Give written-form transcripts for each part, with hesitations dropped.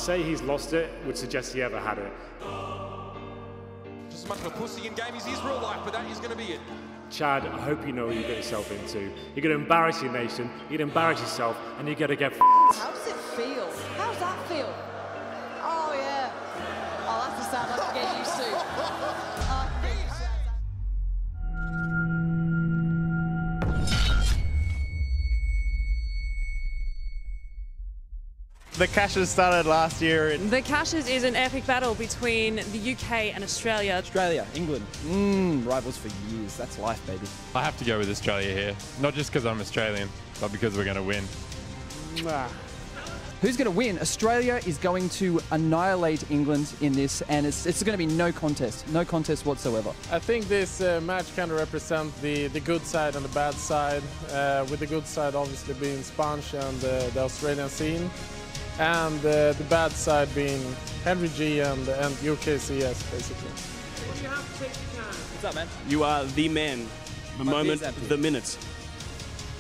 say he's lost it would suggest he ever had it. Just as much of a pussy in game as he is real life, but that is going to be it. Chad, I hope you know what you get yourself into. You're going to embarrass your nation, you're going to embarrass yourself, and you're going to get How does it feel? How's that feel? Oh, yeah. Oh, that's the sound I can get used to. The Cashes started last year. The Cashes is an epic battle between the UK and Australia. Australia, England, rivals for years. That's life, baby. I have to go with Australia here, not just because I'm Australian, but because we're going to win. Who's going to win? Australia is going to annihilate England in this, and it's going to be no contest whatsoever. I think this match kind of represents the good side and the bad side, with the good side obviously being Sponge and the Australian scene, and the bad side being Henry G and UKCS, basically. What do you have to take the can? What's up, man? You are the man, the moment, the minute.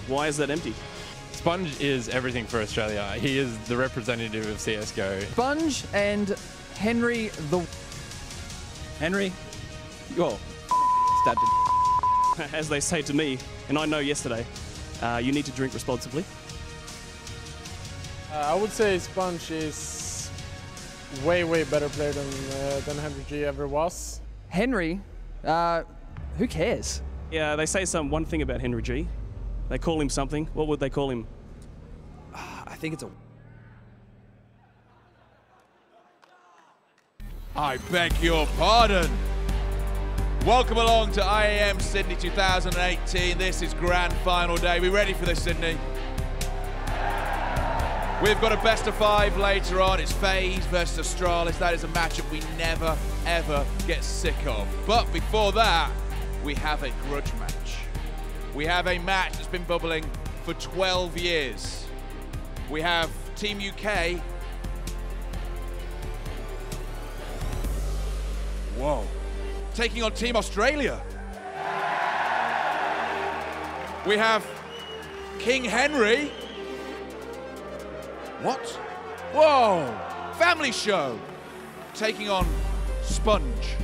Why is that empty? Sponge is everything for Australia. He is the representative of CSGO. Sponge and Henry the... Henry? Oh, stabbed him. As they say to me, and I know yesterday, you need to drink responsibly. I would say Sponge is way better player than Henry G ever was. Henry? Who cares? Yeah, they say one thing about Henry G. They call him something. What would they call him? I think it's a... I beg your pardon. Welcome along to IEM Sydney 2018. This is grand final day. We ready for this, Sydney? We've got a best of 5 later on. It's FaZe versus Astralis. That is a matchup we never, ever get sick of. But before that, we have a grudge match. We have a match that's been bubbling for 12 years. We have Team UK. Whoa. Taking on Team Australia. We have King Henry. What? Whoa! Family show. Taking on Sponge.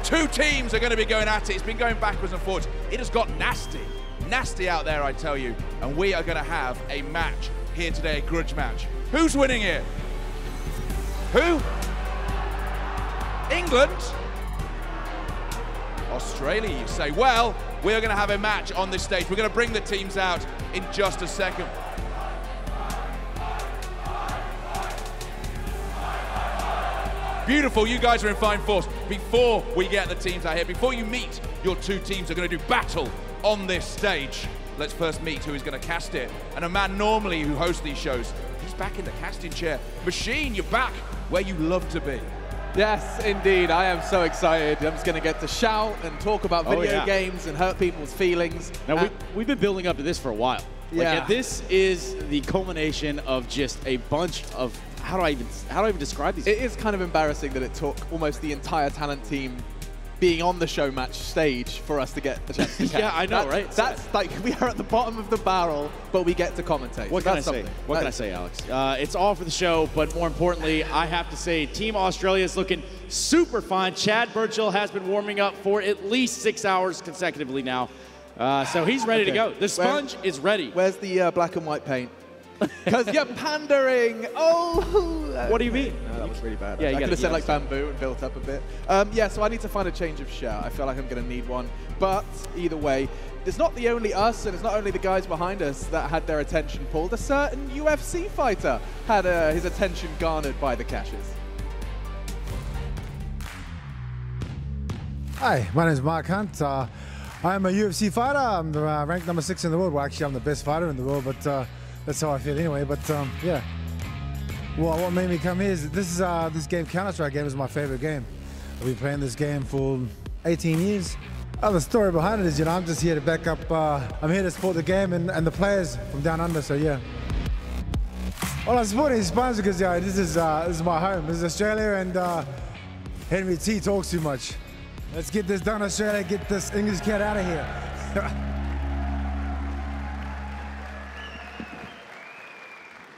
2 teams are going to be going at it. It's been going backwards and forwards. It has got nasty. Nasty out there, I tell you. And we are going to have a match here today, a grudge match. Who's winning it? Who? England? Australia, you say. Well, we are going to have a match on this stage. We're going to bring the teams out in just a second. Beautiful, you guys are in fine force. Before we get the teams out here, before you meet your 2 teams, are going to do battle on this stage. Let's first meet who is going to cast it. And a man normally who hosts these shows, he's back in the casting chair. Machine, you're back where you love to be. Yes, indeed. I am so excited. I'm just going to get to shout and talk about video games and hurt people's feelings. Now, we've been building up to this for a while. Yeah. Like, this is the culmination of just a bunch of... How do I even describe these? It is kind of embarrassing that it took almost the entire talent team being on the Showmatch stage for us to get the chance to cast. Yeah, I know, right? That's like, we are at the bottom of the barrel, but we get to commentate. What can I say? What can I say, Alex? It's all for the show, but more importantly, I have to say, Team Australia is looking super fine. Chad Burchill has been warming up for at least 6 hours consecutively now. So he's ready to go. The Sponge is ready. Where's the black and white paint? Because you're pandering. Oh. What do you mean? No, that was really bad. Yeah, I could have said like bamboo and built up a bit. Yeah, so I need to find a change of shirt. I feel like I'm going to need one. But either way, it's not the only us, and it's not only the guys behind us that had their attention pulled. A certain UFC fighter had his attention garnered by the Cashes. Hi, my name is Mark Hunt. I'm a UFC fighter. I'm ranked number 6 in the world. Well, actually, I'm the best fighter in the world, but that's how I feel anyway. But yeah, well, what made me come here is this game, Counter-Strike game, is my favorite game. I've been playing this game for 18 years. The story behind it is, I'm just here to back up. I'm here to support the game and the players from down under. So yeah. Well, I'm supporting Sponge because this is my home. This is Australia, and Henry T talks too much. Let's get this done, Australia. Get this English cat out of here.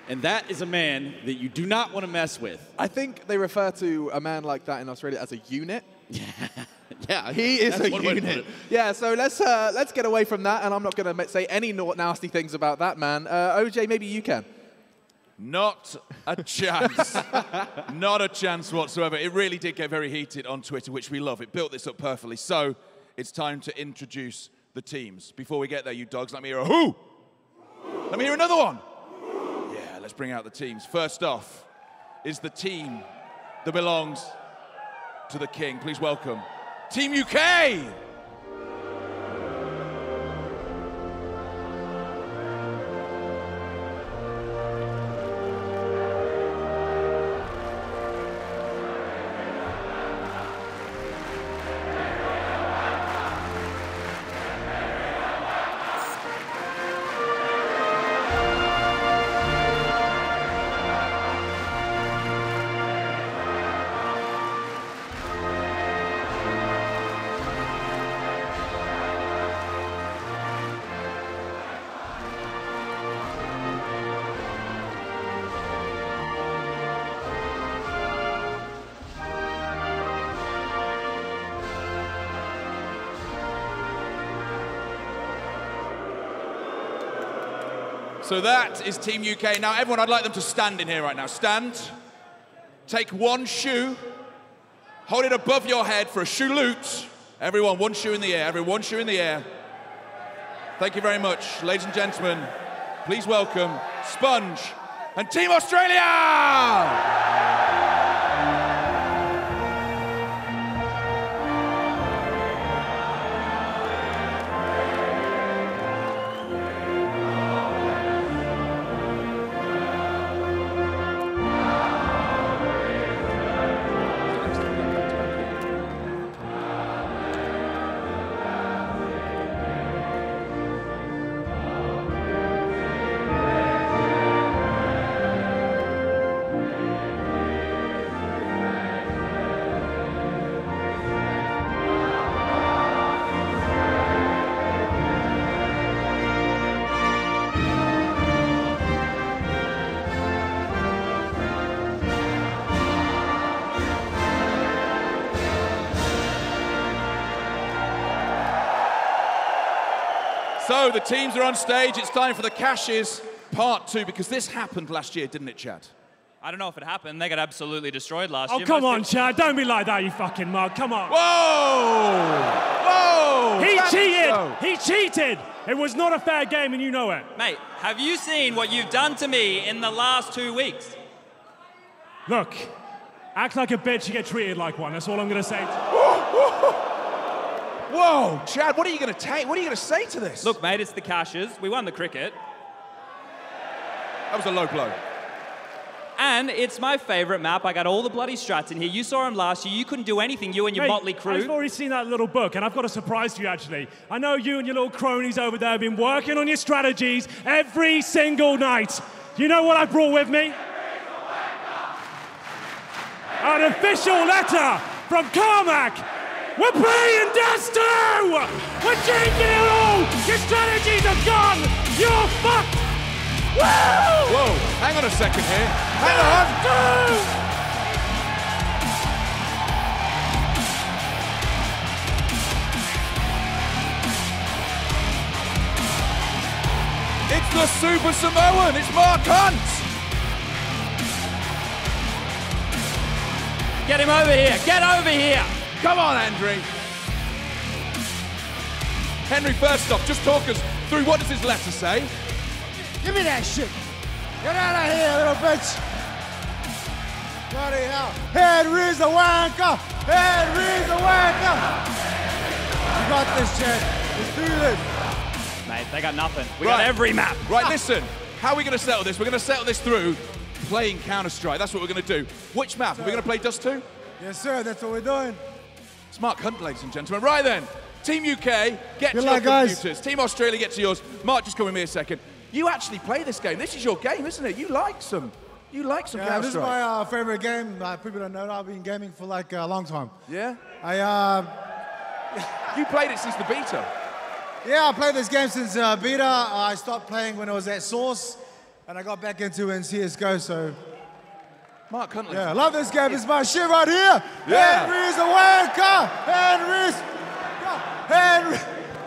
And that is a man that you do not want to mess with. I think they refer to a man like that in Australia as a unit. Yeah, he is that's a one way to put unit. it. Yeah, so let's get away from that, and I'm not going to say any nasty things about that man. OJ, maybe you can. Not a chance. Not a chance whatsoever. It really did get very heated on Twitter, which we love. It built this up perfectly. So it's time to introduce the teams. Before we get there, you dogs, let me hear a who. Let me hear another one. Yeah, let's bring out the teams. First off is the team that belongs to the king. Please welcome Team UK. So that is Team UK. Now, everyone, I'd like them to stand in here right now. Stand. Take one shoe. Hold it above your head for a shoe loot. Everyone, one shoe in the air. Everyone, one shoe in the air. Thank you very much. Ladies and gentlemen, please welcome Sponge and Team Australia! So the teams are on stage. It's time for the Cashes Part 2, because this happened last year, didn't it, Chad? I don't know if it happened. They got absolutely destroyed last year. Oh, come on, Chad. Don't be like that, you fucking mug. Come on. Whoa! Whoa! He cheated! He cheated! It was not a fair game, and you know it. Mate, have you seen what you've done to me in the last 2 weeks? Look, act like a bitch, you get treated like one. That's all I'm going to say. Whoa, Chad, what are you going to take? What are you going to say to this? Look, mate, it's the Cashes. We won the cricket. That was a low blow. And it's my favourite map. I got all the bloody strats in here. You saw him last year. You couldn't do anything, you and your motley crew. I've already seen that little book, and I've got a surprise for you, actually. I know you and your little cronies over there have been working on your strategies every single night. You know what I brought with me? An official letter from Carmack. We're playing dust2! We're changing it all! Your strategies are gone! You're fucked! Woo! Whoa, hang on a second here. Hang on! It's the Super Samoan! It's Mark Hunt! Get him over here! Get over here! Come on, Henry. Henry, first off, just talk us through what does his letter say? Give me that shit. Get out of here, little bitch. Bloody hell. Henry's the wanker. Henry's the wanker. You got this, Chad. Let's do this. Mate, they got nothing. We got every map. Right, listen. How are we going to settle this? We're going to settle this through playing Counter-Strike. That's what we're going to do. Which map? Are we going to play dust2? Yes, sir. That's what we're doing. It's Mark Hunt, ladies and gentlemen. Right then. Team UK, get to your computers. Guys. Team Australia, get to yours. Mark, just come with me a second. You actually play this game. This is your game, isn't it? You like some Counter-Strike. This is my favorite game. People don't know. I've been gaming for like a long time. Yeah? You played it since the beta? Yeah, I played this game since beta. I stopped playing when it was at Source. and I got back into it in CSGO, so... Mark Huntley. Yeah, I love this game. It's my shit right here. Yeah. Henry's a wanker. Henry.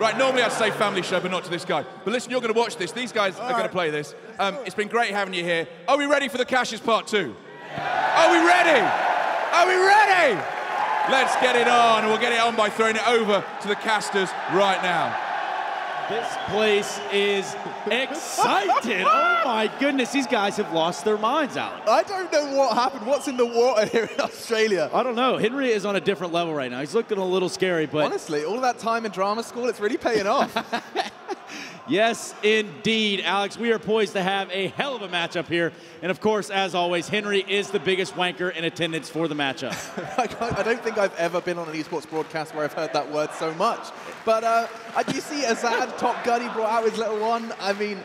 Right, normally I'd say family show, but not to this guy. But listen, you're going to watch this. These guys are going to play this. It's been great having you here. Are we ready for the Cashes Part 2? Are we ready? Are we ready? Let's get it on, and we'll get it on by throwing it over to the casters right now. This place is excited. Oh my goodness, these guys have lost their minds out. I don't know what happened. What's in the water here in Australia? I don't know. Henry is on a different level right now. He's looking a little scary, but... Honestly, all of that time in drama school, it's really paying off. Yes, indeed, Alex. We are poised to have a hell of a matchup here. And of course, as always, Henry is the biggest wanker in attendance for the matchup. I don't think I've ever been on an esports broadcast where I've heard that word so much. But you see Azad, Top Gun, he brought out his little one. I mean,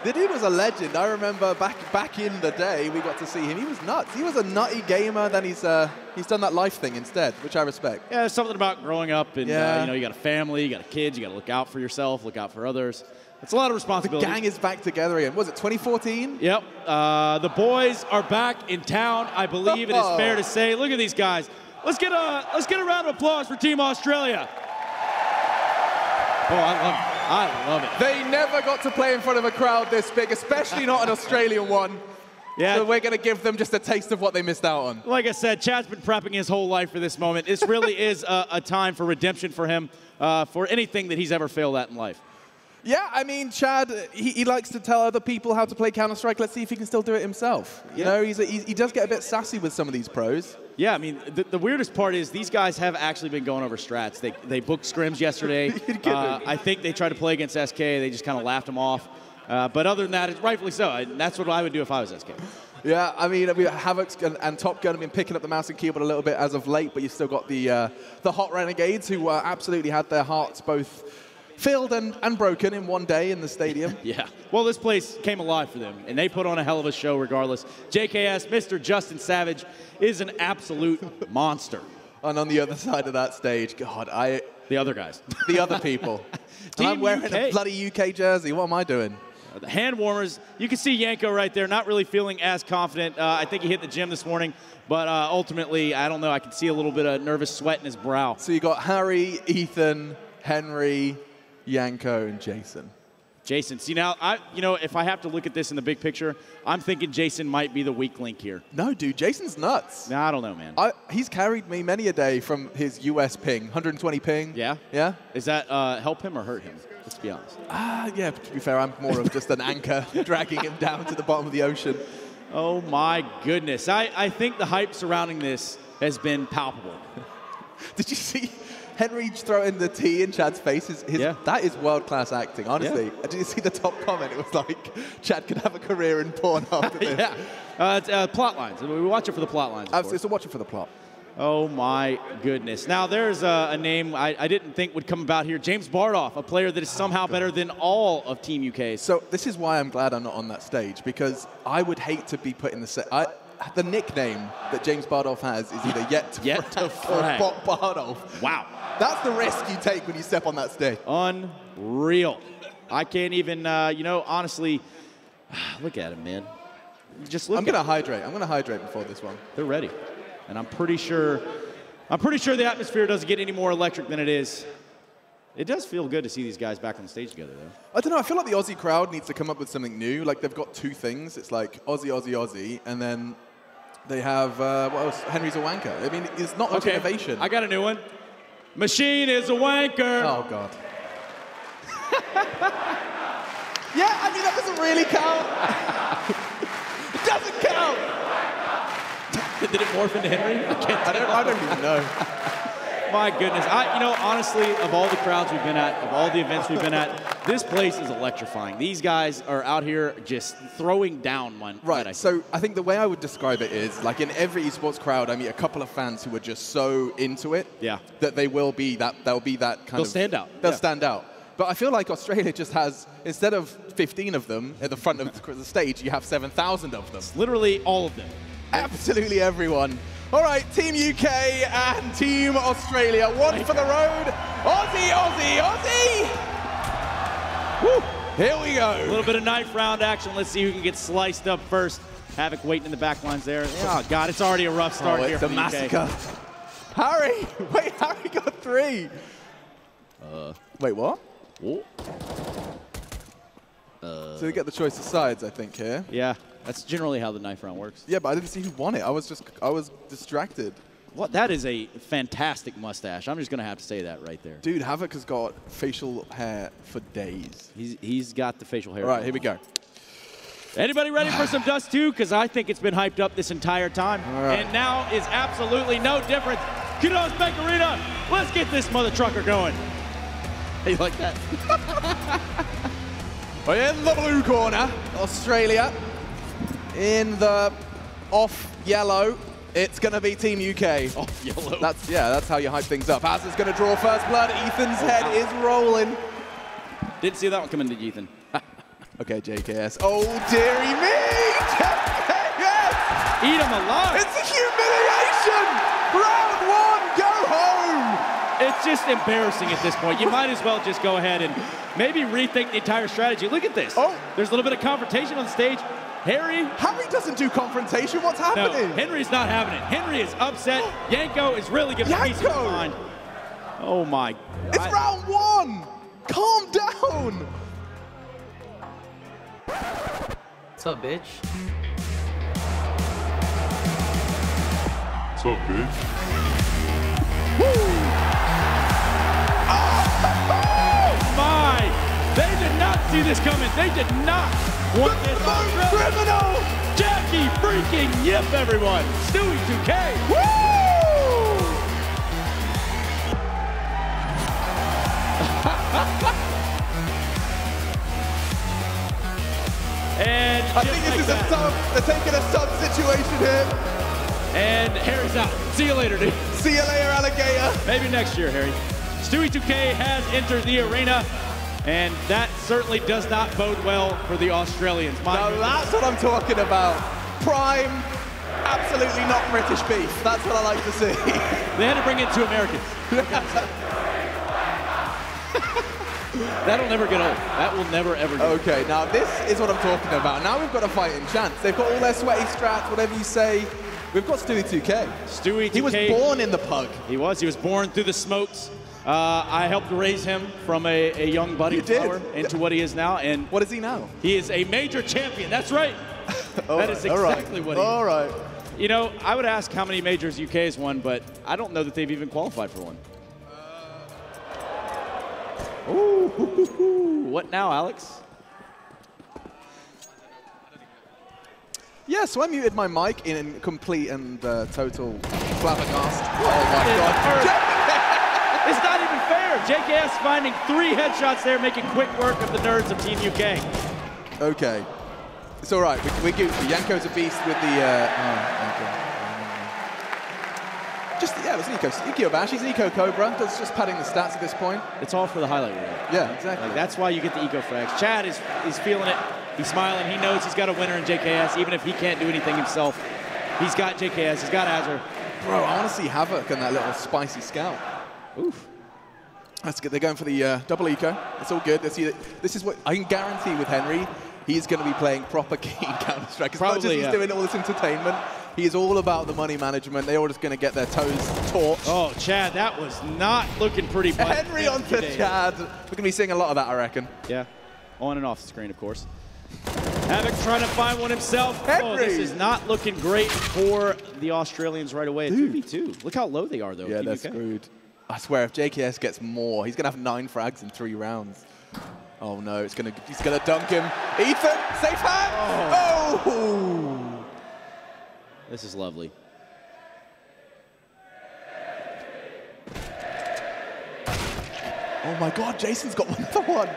the dude was a legend. I remember back in the day, we got to see him. He was nuts. He was a nutty gamer. Then he's done that life thing instead, which I respect. Yeah, there's something about growing up and, you know, you got a family, you got kids, you got to look out for yourself, look out for others. It's a lot of responsibility. The gang is back together again. Was it 2014? Yep. The boys are back in town, I believe it is fair to say. Look at these guys. Let's get a round of applause for Team Australia. Oh, I love it. They never got to play in front of a crowd this big, especially not an Australian one. Yeah. So we're going to give them just a taste of what they missed out on. Like I said, Chad's been prepping his whole life for this moment. This really is a time for redemption for him, for anything that he's ever failed at in life. Yeah, I mean, Chad, he likes to tell other people how to play Counter-Strike. Let's see if he can still do it himself. You know, he does get a bit sassy with some of these pros. Yeah, I mean, the weirdest part is these guys have actually been going over strats. They booked scrims yesterday. I think they tried to play against SK. They just kind of laughed them off. But other than that, it's rightfully so. That's what I would do if I was SK. Yeah, I mean, Havoc and Top Gun have been picking up the mouse and keyboard a little bit as of late, but you've still got the Hot Renegades who absolutely had their hearts both filled and broken in one day in the stadium. Yeah. Well, this place came alive for them, and they put on a hell of a show regardless. JKS, Mr. Justin Savage, is an absolute monster. And on the other side of that stage, God, the other guys. The other people. I'm wearing a bloody UK jersey. What am I doing? The hand warmers. You can see Yanko right there, not really feeling as confident. I think he hit the gym this morning, but ultimately, I don't know. I can see a little bit of nervous sweat in his brow. So you got Harry, Ethan, Henry, Yanko, and Jason. Jason. See, now, if I have to look at this in the big picture, I'm thinking Jason might be the weak link here. No, dude, Jason's nuts. Nah, I don't know, man. He's carried me many a day from his US ping, 120 ping. Yeah? Yeah? Does that help him or hurt him? Let's be honest. Yeah, to be fair, I'm more of just an anchor dragging him down to the bottom of the ocean. Oh, my goodness. I think the hype surrounding this has been palpable. Did you see Henry throwing the tea in Chad's face? That is world-class acting, honestly. Yeah. Did you see the top comment? It was like, Chad could have a career in porn after this. Yeah. It's plot lines. We watch it for the plot lines. Absolutely, so watch it for the plot. Oh, my goodness. Now, there's a name I didn't think would come about here. James Bardoff, a player that is somehow better than all of Team UK. So this is why I'm glad I'm not on that stage, because I would hate to be put in the set. The nickname that James Bardoff has is either Yet or Bot Bardoff. Wow. That's the risk you take when you step on that stage. Unreal. I can't even, honestly, look at him, man. Just look. I'm going to hydrate. I'm going to hydrate before this one. They're ready. And I'm pretty sure the atmosphere doesn't get any more electric than it is. It does feel good to see these guys back on the stage together, though. I don't know. I feel like the Aussie crowd needs to come up with something new. Like, they've got two things. It's like Aussie, Aussie, Aussie, and then they have, what else? Henry's a wanker. I mean, it's not much innovation. I got a new one. Machine is a wanker. Oh, God. Yeah, I mean, that doesn't really count. It doesn't count. Did it morph into Henry? I don't even know. My goodness. Honestly, of all the crowds we've been at, of all the events we've been at, this place is electrifying. These guys are out here just throwing down one. Right. So I think the way I would describe it is, like, in every esports crowd, I meet a couple of fans who are just so into it that they will be that. They'll be that kind of. They'll stand out. They'll stand out. But I feel like Australia just has, instead of 15 of them at the front of the stage, you have 7,000 of them. Literally all of them. Absolutely everyone. All right, Team UK and Team Australia. One for the road. Aussie, Aussie, Aussie! Woo! Here we go. A little bit of knife round action. Let's see who can get sliced up first. Havoc waiting in the back lines there. Oh, God, it's already a rough start here it's for a the massacre. UK. Harry! Wait, Harry got 3. Wait, what? So we get the choice of sides, I think, here. Yeah, that's generally how the knife round works. Yeah, but I didn't see who won it. I was distracted. What? That is a fantastic mustache. I'm just going to have to say that right there. Dude, Havoc has got facial hair for days. He's got the facial hair. All right, here we go. Anybody ready for some Dust 2? Because I think it's been hyped up this entire time. Right. And now is absolutely no different. Qudos Bank Arena, let's get this mother trucker going. Hey, you like that? In the blue corner, Australia. In the off yellow, it's going to be Team UK. Off yellow. That's how you hype things up. Az is going to draw first blood. Ethan's head is rolling. Didn't see that one coming to Ethan. Okay, JKS. Oh, dearie me! JKS! Eat him alive! It's a humiliation! Round 1, go home! It's just embarrassing at this point. You might as well just go ahead and maybe rethink the entire strategy. Look at this. Oh. There's a little bit of confrontation on the stage. Harry doesn't do confrontation. What's happening? No, Henry's not having it. Henry is upset. Yanko is really getting a piece of his mind. Oh, my. It's round 1! Calm down! What's up, bitch? What's up, bitch? Woo! Oh, my! They did not see this coming. They did not want this. Criminal! Jackie freaking Yip, everyone. Stewie 2K. Woo! And I think this is a sub. They're taking a sub situation here. And Harry's out. See you later, dude. See you later, alligator. Maybe next year, Harry. Stewie 2K has entered the arena, and that certainly does not bode well for the Australians. Now that's what I'm talking about. Prime, absolutely not British beef. That's what I like to see. They had to bring in 2 Americans. That'll never get old. That will never, ever get old. Okay, now this is what I'm talking about. Now we've got a fighting chance. They've got all their sweaty strats, whatever you say. We've got Stewie 2K. Stewie 2K. He was born in the pug. He was. He was born through the smokes. I helped raise him from a young buddy flower into what he is now. And what is he now? He is a major champion. That's right. That is exactly what he is. All right. You know, I would ask how many majors UK has won, but I don't know that they've even qualified for one. Ooh, what now, Alex? Yeah, so I muted my mic in complete and total flabbergast. Oh my God. It's not even fair. JKS finding 3 headshots there, making quick work of the nerds of Team UK. Okay. It's all right. We're goofy. Yanko's a beast with the... yeah, it was an Eco Bash. He's an Eco Cobra. That's just padding the stats at this point. It's all for the highlight reel. Yeah, exactly. Like, that's why you get the Eco frags. Chad is feeling it. He's smiling. He knows he's got a winner in JKS, even if he can't do anything himself. He's got JKS. He's got Azure. Bro, I want to see Havoc and that little spicy scout. Oof. That's good. They're going for the double Eco. It's all good. This is what I can guarantee with Henry. He's going to be playing proper keen Counter-Strike. As much as he's doing all this entertainment, he is all about the money management. They're all just going to get their toes torched. Oh, Chad, that was not looking pretty bad. Henry onto Chad. We're going to be seeing a lot of that, I reckon. Yeah, on and off the screen, of course. Havoc trying to find one himself. Henry. Oh, this is not looking great for the Australians right away. 2v2. Look how low they are, though. Yeah, they're screwed. I swear, if JKS gets more, he's going to have 9 frags in 3 rounds. Oh no, he's gonna dunk him. Ethan, safe hand! Oh! This is lovely. Oh my God, Jason's got another one.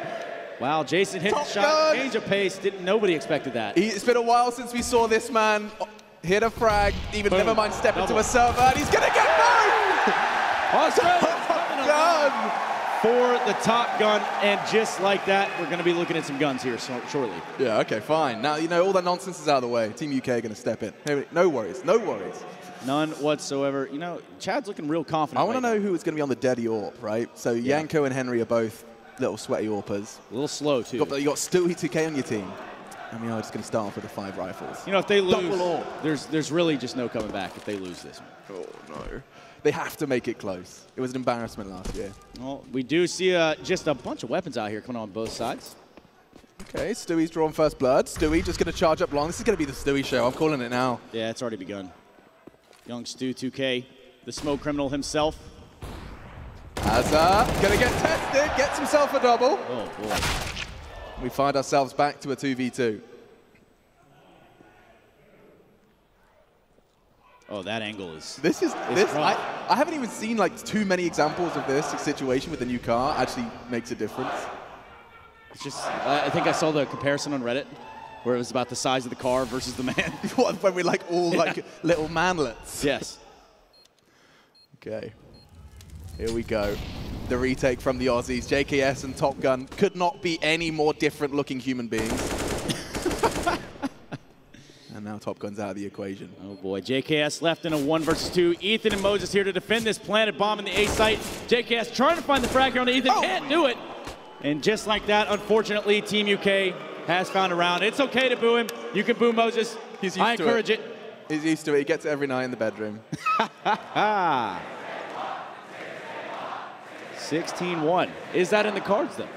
Wow, Jason hit the shot, change of pace. Nobody expected that. It's been a while since we saw this man hit a frag, even never mind step into a server, and he's gonna get burned! Australia's done! For the Top Gun, and just like that, we're going to be looking at some guns here shortly. Yeah, okay, fine. Now, you know, all that nonsense is out of the way. Team UK are going to step in. No worries, no worries. None whatsoever. You know, Chad's looking real confident. I want to know who is going to be on the Daddy AWP, right? So Yanko and Henry are both little sweaty Orpas. A little slow, too. You got Stewie 2K on your team. And we are just going to start off with the 5 rifles. You know, if they lose, there's really just no coming back if they lose this one. Oh, no. They have to make it close. It was an embarrassment last year. Well, we do see just a bunch of weapons out here coming on both sides. Okay, Stewie's drawn first blood. Stewie just going to charge up long. This is going to be the Stewie show. I'm calling it now. Yeah, it's already begun. Young Stu 2K, the smoke criminal himself. Azza going to get tested, gets himself a double. Oh, boy. We find ourselves back to a 2v2. Oh, that angle is. I haven't even seen like too many examples of this situation with the new car. Actually makes a difference. It's just, I think I saw the comparison on Reddit where it was about the size of the car versus the man. When we're like all like little manlets. Yes. Okay. Here we go. The retake from the Aussies. JKS and Top Gun could not be any more different looking human beings. And now Top Gun's out of the equation. Oh boy, JKS left in a 1 versus 2. Ethan and Moses here to defend this planted bomb in the A site. JKS trying to find the frag here on Ethan, can't do it. And just like that, unfortunately, Team UK has found a round. It's okay to boo him. You can boo Moses. I encourage it. He's used to it. He gets it every night in the bedroom. 16-1. Is that in the cards, though?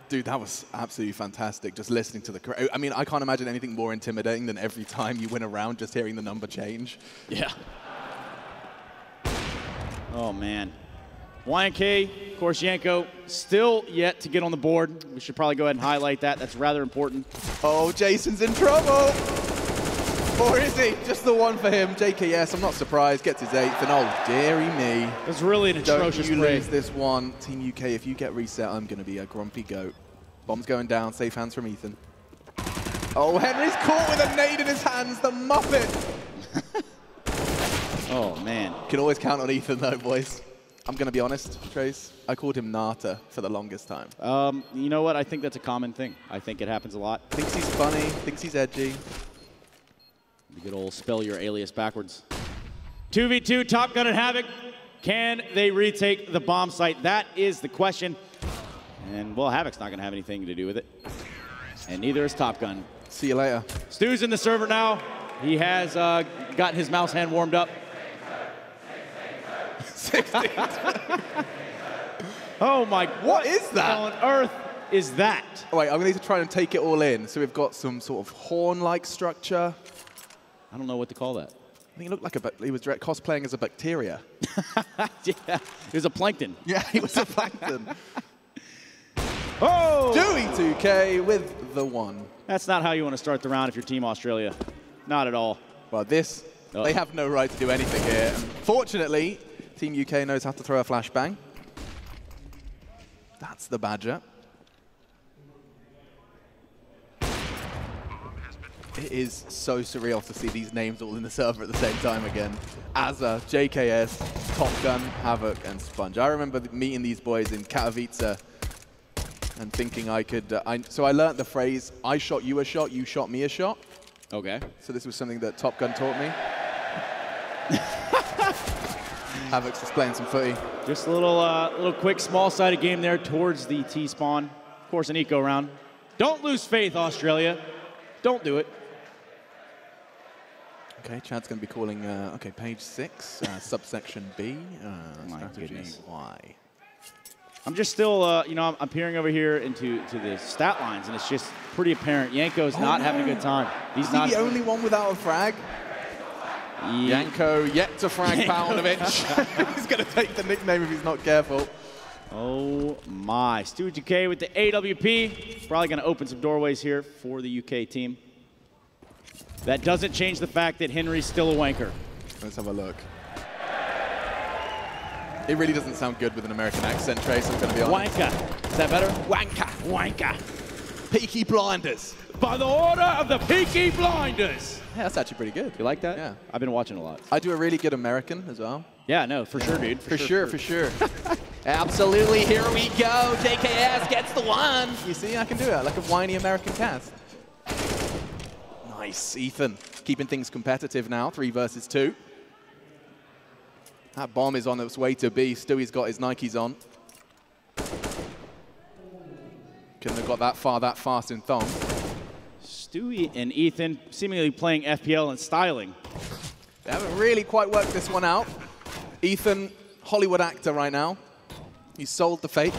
Dude, that was absolutely fantastic, just listening to the crowd. I mean, I can't imagine anything more intimidating than every time you win a round just hearing the number change. Yeah. Oh, man. YNK, of course, Yanko, still yet to get on the board. We should probably go ahead and highlight that. That's rather important. Oh, Jason's in trouble. Or is he? Just the one for him. JKS, I'm not surprised, gets his 8th. And oh, dearie me. That's really an atrocious Don't you play. lose this one. Team UK, if you get reset, I'm going to be a grumpy goat. Bomb's going down. Safe hands from Ethan. Oh, Henry's caught with a nade in his hands. The Muppet. Oh, man. Can always count on Ethan, though, boys. I'm going to be honest, Trace. I called him Nata for the longest time. You know what? I think that's a common thing. I think it happens a lot. Thinks he's funny. Thinks he's edgy. The good old spell your alias backwards. 2v2, Top Gun and Havoc. Can they retake the bomb site? That is the question. And, well, Havoc's not going to have anything to do with it. And neither is Top Gun. See you later. Stu's in the server now. He has got his mouse hand warmed up. 16. Oh, my. What is that? What on earth is that? Oh, wait, I'm going to need to try and take it all in. So we've got some sort of horn-like structure. I don't know what to call that. I think it looked like he was cosplaying as a bacteria. Yeah, he was a plankton. Yeah, he was a plankton. Oh! Dewey 2K with the 1. That's not how you want to start the round if you're Team Australia. Not at all. Well, they have no right to do anything here. Fortunately, Team UK knows how to throw a flashbang. That's the Badger. It is so surreal to see these names all in the server at the same time again. Azza, JKS, Top Gun, Havoc, and Sponge. I remember meeting these boys in Katowice and thinking I could... so I learned the phrase, I shot you a shot, you shot me a shot. Okay. So this was something that Top Gun taught me. Havoc's just playing some footy. Just a little quick small-sided game there towards the T-spawn. Of course, an eco round. Don't lose faith, Australia. Don't do it. Okay, Chad's going to be calling, okay, page 6, subsection B, strategy Y. I'm just still, you know, I'm peering over here into the stat lines, and it's just pretty apparent. Yanko's not having a good time. He's not the only one without a frag. Yanko yet to frag Paunovic. He's going to take the nickname if he's not careful. Oh my. Stu UK with the AWP. Probably going to open some doorways here for the UK team. That doesn't change the fact that Henry's still a wanker. Let's have a look. It really doesn't sound good with an American accent, Trace, I'm going to be honest. Wanker. Is that better? Wanker. Wanker. Peaky Blinders. By the order of the Peaky Blinders. Yeah, that's actually pretty good. You like that? Yeah. I've been watching a lot. I do a really good American as well. Yeah, no, for sure, dude. For sure. Absolutely, here we go. JKS gets the 1. You see, I can do it, like a whiny American cast. Nice, Ethan. Keeping things competitive now, 3 versus 2. That bomb is on its way to B. Stewie's got his Nikes on. Couldn't have got that far that fast in Thong. Stewie and Ethan seemingly playing FPL and styling. They haven't really quite worked this one out. Ethan, Hollywood actor right now. He's sold the fake.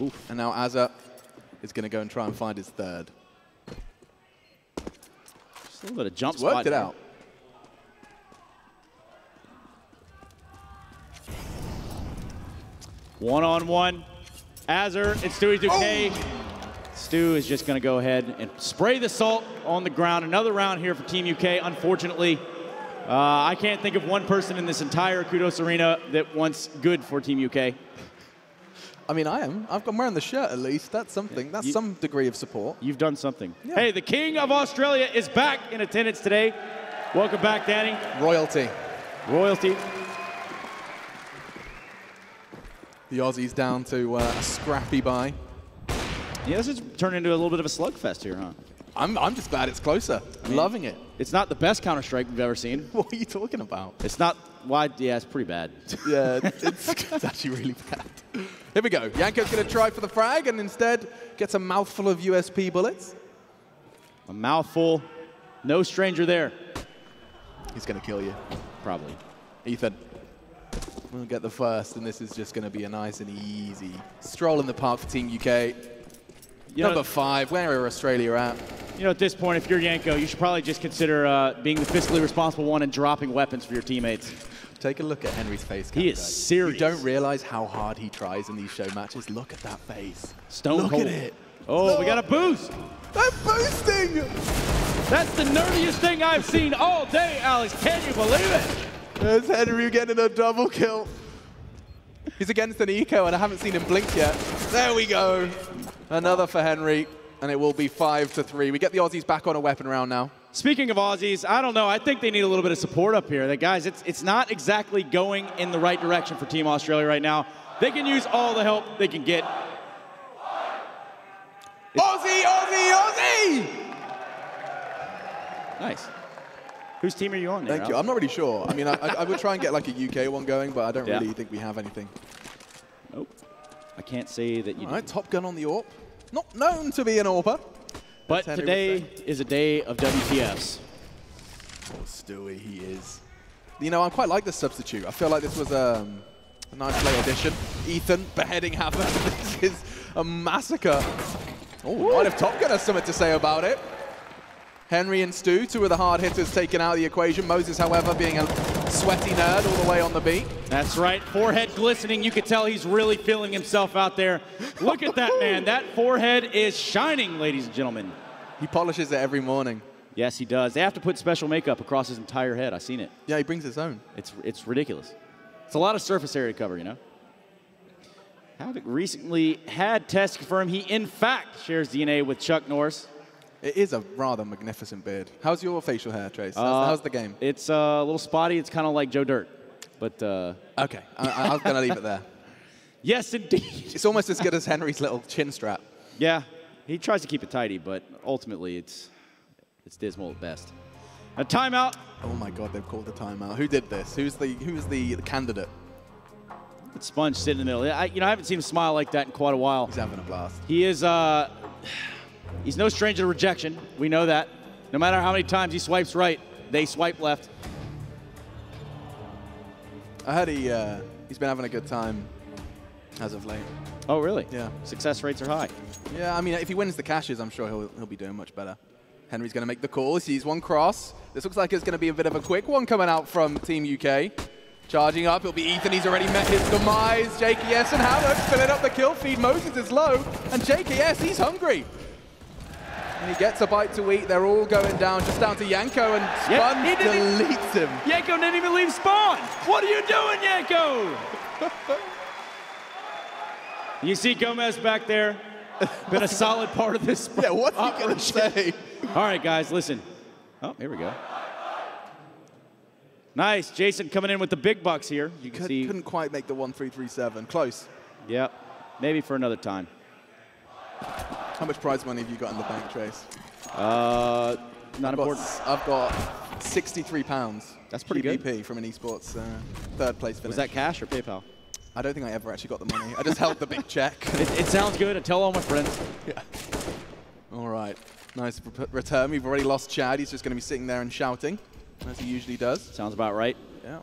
Oof. And now Azza is going to go and try and find his third. Just a little bit of jump spot. Worked it out. One-on-one. Azzer and Stewie Duque. Stu is just going to go ahead and spray the salt on the ground. Another round here for Team UK. Unfortunately, I can't think of one person in this entire Qudos Arena that wants good for Team UK. I mean, I am. I'm wearing the shirt at least. That's something. That's some degree of support. You've done something. Yeah. Hey, the King of Australia is back in attendance today. Welcome back, Danny. Royalty. Royalty. The Aussies down to a scrappy bye. Yeah, this has turned into a little bit of a slugfest here, huh? I'm just glad it's closer. Loving it. It's not the best Counter-Strike we've ever seen. What are you talking about? It's not wide. Yeah, it's pretty bad. Yeah, it's actually really bad. Here we go. Yanko's going to try for the frag and instead gets a mouthful of USP bullets. A mouthful. No stranger there. He's going to kill you. Probably. Ethan. We'll get the first, and this is just going to be a nice and easy stroll in the park for Team UK. Number 5, where are Australia at? You know, at this point, if you're Yanko, you should probably just consider being the fiscally responsible one and dropping weapons for your teammates. Take a look at Henry's face. He is serious. You don't realize how hard he tries in these show matches. Look at that face. Stone cold. Look at it. Oh, we got a boost. They're boosting. That's the nerdiest thing I've seen all day, Alex. Can you believe it? There's Henry getting a double kill. He's against an eco, and I haven't seen him blink yet. There we go. Another for Henry, and it will be 5-3. We get the Aussies back on a weapon round now. Speaking of Aussies, I don't know. I think they need a little bit of support up here. Guys, it's not exactly going in the right direction for Team Australia right now. They can use all the help they can get. Aussie, Aussie, Aussie! Nice. Whose team are you on there? Thank you. I'm not really sure. I mean, I would try and get like a UK one going, but I don't really think we have anything. Nope. I can't say that you do. All right, Top Gun on the AWP. Not known to be an AWPer. But today is a day of WTFs. Oh, Stewie, he is. You know, I quite like this substitute. I feel like this was a nice late addition. Ethan, beheading Havoc. This is a massacre. Oh, might have Top Gun has something to say about it. Henry and Stu, 2 of the hard hitters taken out of the equation. Moses, however, being a sweaty nerd all the way on the beat. That's right. Forehead glistening. You could tell he's really feeling himself out there. Look at that, man. That forehead is shining, ladies and gentlemen. He polishes it every morning. Yes, he does. They have to put special makeup across his entire head. I've seen it. Yeah, he brings his own. It's ridiculous. It's a lot of surface area cover, you know. Havoc recently had tests confirm he, in fact, shares DNA with Chuck Norris. It is a rather magnificent beard. How's your facial hair, Trace? How's the game? It's a little spotty. It's kind of like Joe Dirt. But okay, I was going to leave it there. Yes, indeed. It's almost as good as Henry's little chin strap. Yeah, he tries to keep it tidy, but ultimately it's dismal at best. A timeout. Oh my God, they've called a timeout. Who did this? Who's the candidate? It's Sponge sitting in the middle. I haven't seen him smile like that in quite a while. He's having a blast. He is. He's no stranger to rejection. We know that. No matter how many times he swipes right, they swipe left. I heard he's been having a good time as of late. Oh, really? Yeah. Success rates are high. Yeah, I mean, if he wins the caches, I'm sure he'll be doing much better. Henry's going to make the call. He sees one cross. This looks like it's going to be a bit of a quick one coming out from Team UK. Charging up, it'll be Ethan. He's already met his demise. JKS and Havoc filling up the kill feed. Moses is low, and JKS, he's hungry. And he gets a bite to eat. They're all going down, just down to Yanko, and Sponge deletes him. Yanko didn't even leave spawn. What are you doing, Yanko? You see Gomez back there. Been a solid part of this. Yeah, what's he going to say? All right, guys, listen. Oh, here we go. Nice. Jason coming in with the big bucks here. You can see. Couldn't quite make the 1-3-3-7. Close. Yep. Maybe for another time. How much prize money have you got in the bank, Trace? Not important. I've got £63. That's pretty good. from an esports third place finish. Was that cash or PayPal? I don't think I ever actually got the money. I just held the big check. It sounds good. I tell all my friends. Yeah. All right. Nice return. We've already lost Chad. He's just going to be sitting there and shouting, as he usually does. Sounds about right. Yeah.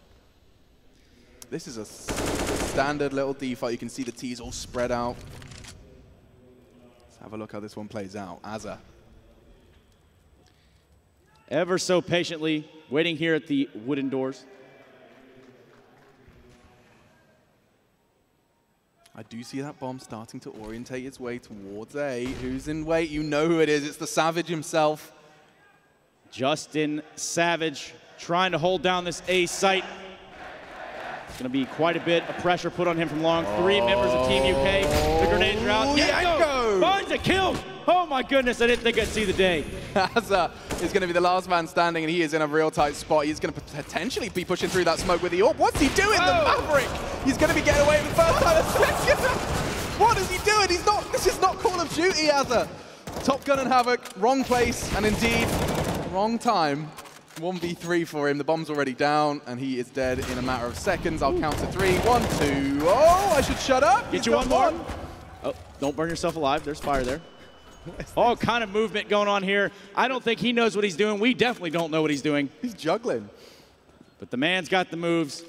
This is a standard little D-fight. You can see the T's all spread out. Let's have a look how this one plays out. Azza. Ever so patiently waiting here at the wooden doors. I do see that bomb starting to orientate its way towards A. Who's in wait? You know who it is. It's the Savage himself. Justin Savage trying to hold down this A site. It's going to be quite a bit of pressure put on him from long. 3 members of Team UK. The grenades are out. Yanko finds a kill. Oh my goodness, I didn't think I'd see the day. Azza is going to be the last man standing, and he is in a real tight spot. He's going to potentially be pushing through that smoke with the AWP. What's he doing? The Maverick! He's going to be getting away with the first time and second. What is he doing? He's not. This is not Call of Duty, Azza. Top Gun and Havoc, wrong place, and indeed, wrong time. 1v3 for him. The bomb's already down, and he is dead in a matter of seconds. I'll count to 3. 1, 2. Oh, I should shut up. Get you one more. Oh, don't burn yourself alive. There's fire there. All kind of movement going on here. I don't think he knows what he's doing. We definitely don't know what he's doing. He's juggling. But the man's got the moves.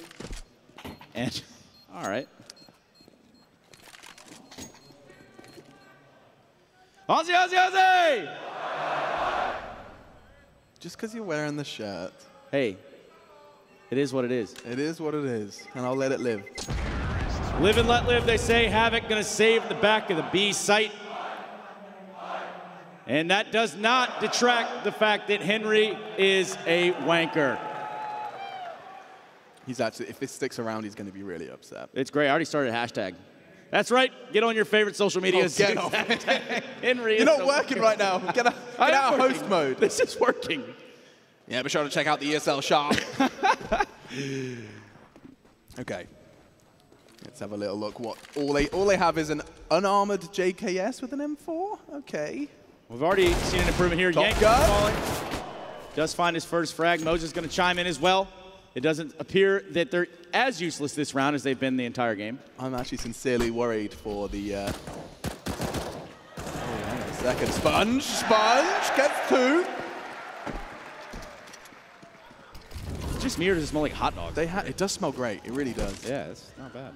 And, all right. Ozzy, Ozzy, Ozzy! Just because you're wearing the shirt. Hey, it is what it is. It is what it is, and I'll let it live. Live and let live, they say. Havoc going to save the back of the B site. And that does not detract the fact that Henry is a wanker. He's actually, if this sticks around, he's going to be really upset. It's great. I already started a hashtag. That's right. Get on your favorite social media. Get off. Henry You're not working right now. Get out of host mode. This is working. Yeah, be sure to check out the ESL shop. Okay. Let's have a little look. What all they have is an unarmored JKS with an M4. Okay. We've already seen an improvement here. Top Gun falling. Does find his first frag. Moses is going to chime in as well. It doesn't appear that they're as useless this round as they've been the entire game. I'm actually sincerely worried for the... Oh, hang on a second. Sponge gets 2. It's just me, or does it smell like hot dogs? It does smell great. It really does. Yeah, it's not bad.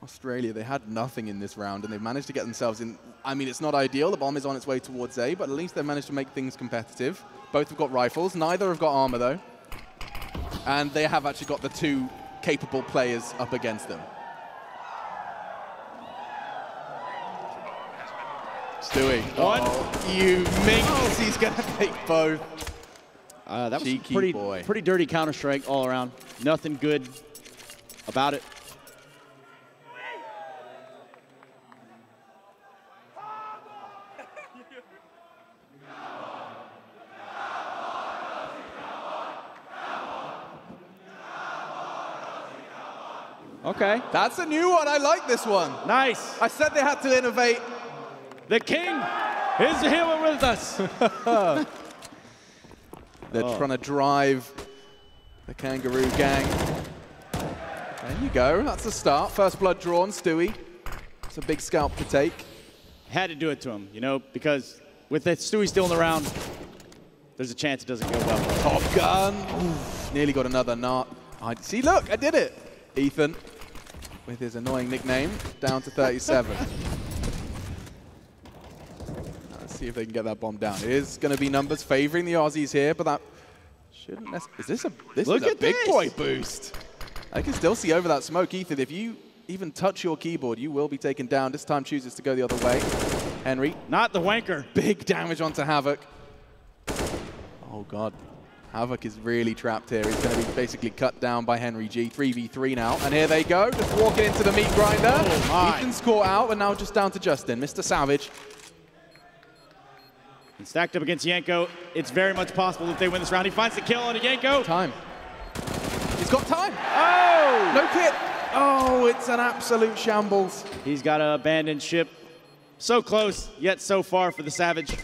Australia, they had nothing in this round, and they've managed to get themselves in. I mean, it's not ideal. The bomb is on its way towards A, but at least they've managed to make things competitive. Both have got rifles. Neither have got armor, though. And they have actually got the 2 capable players up against them. Stewie. One. Oh, you minx. He's going to take both. That was Cheeky pretty dirty Counter-Strike all around. Nothing good about it. Okay. That's a new one. I like this one. Nice. I said they had to innovate. The king is here with us. They're trying to drive the Kangaroo gang. There you go. That's the start. First blood drawn, Stewie. It's a big scalp to take. Had to do it to him, you know, because with that Stewie still in the round, there's a chance it doesn't go well. Top Gun. Oof, nearly got another knot. See, look, I did it. Ethan, with his annoying nickname, down to 37. Let's see if they can get that bomb down. It is going to be numbers favoring the Aussies here, but that shouldn't necessarily... This is a big boy boost. I can still see over that smoke. Ethan, if you even touch your keyboard, you will be taken down. This time chooses to go the other way. Henry. Not the wanker. Big damage onto Havoc. Oh, God. Havoc is really trapped here. He's going to be basically cut down by Henry G. 3v3 now. And here they go, just walking into the meat grinder. Oh, Ethan's caught out, and now just down to Justin. Mr. Savage. And stacked up against Yanko, it's very much possible that they win this round. He finds the kill on Yanko. Time. He's got time. Oh! No kit. Oh, it's an absolute shambles. He's got to abandon ship. So close, yet so far for the Savage.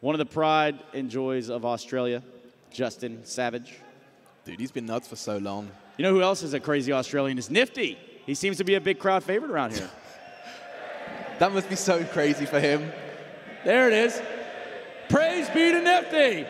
One of the pride and joys of Australia, Justin Savage. Dude, he's been nuts for so long. You know who else is a crazy Australian? Is Nifty. He seems to be a big crowd favorite around here. That must be so crazy for him. There it is. Praise be to Nifty.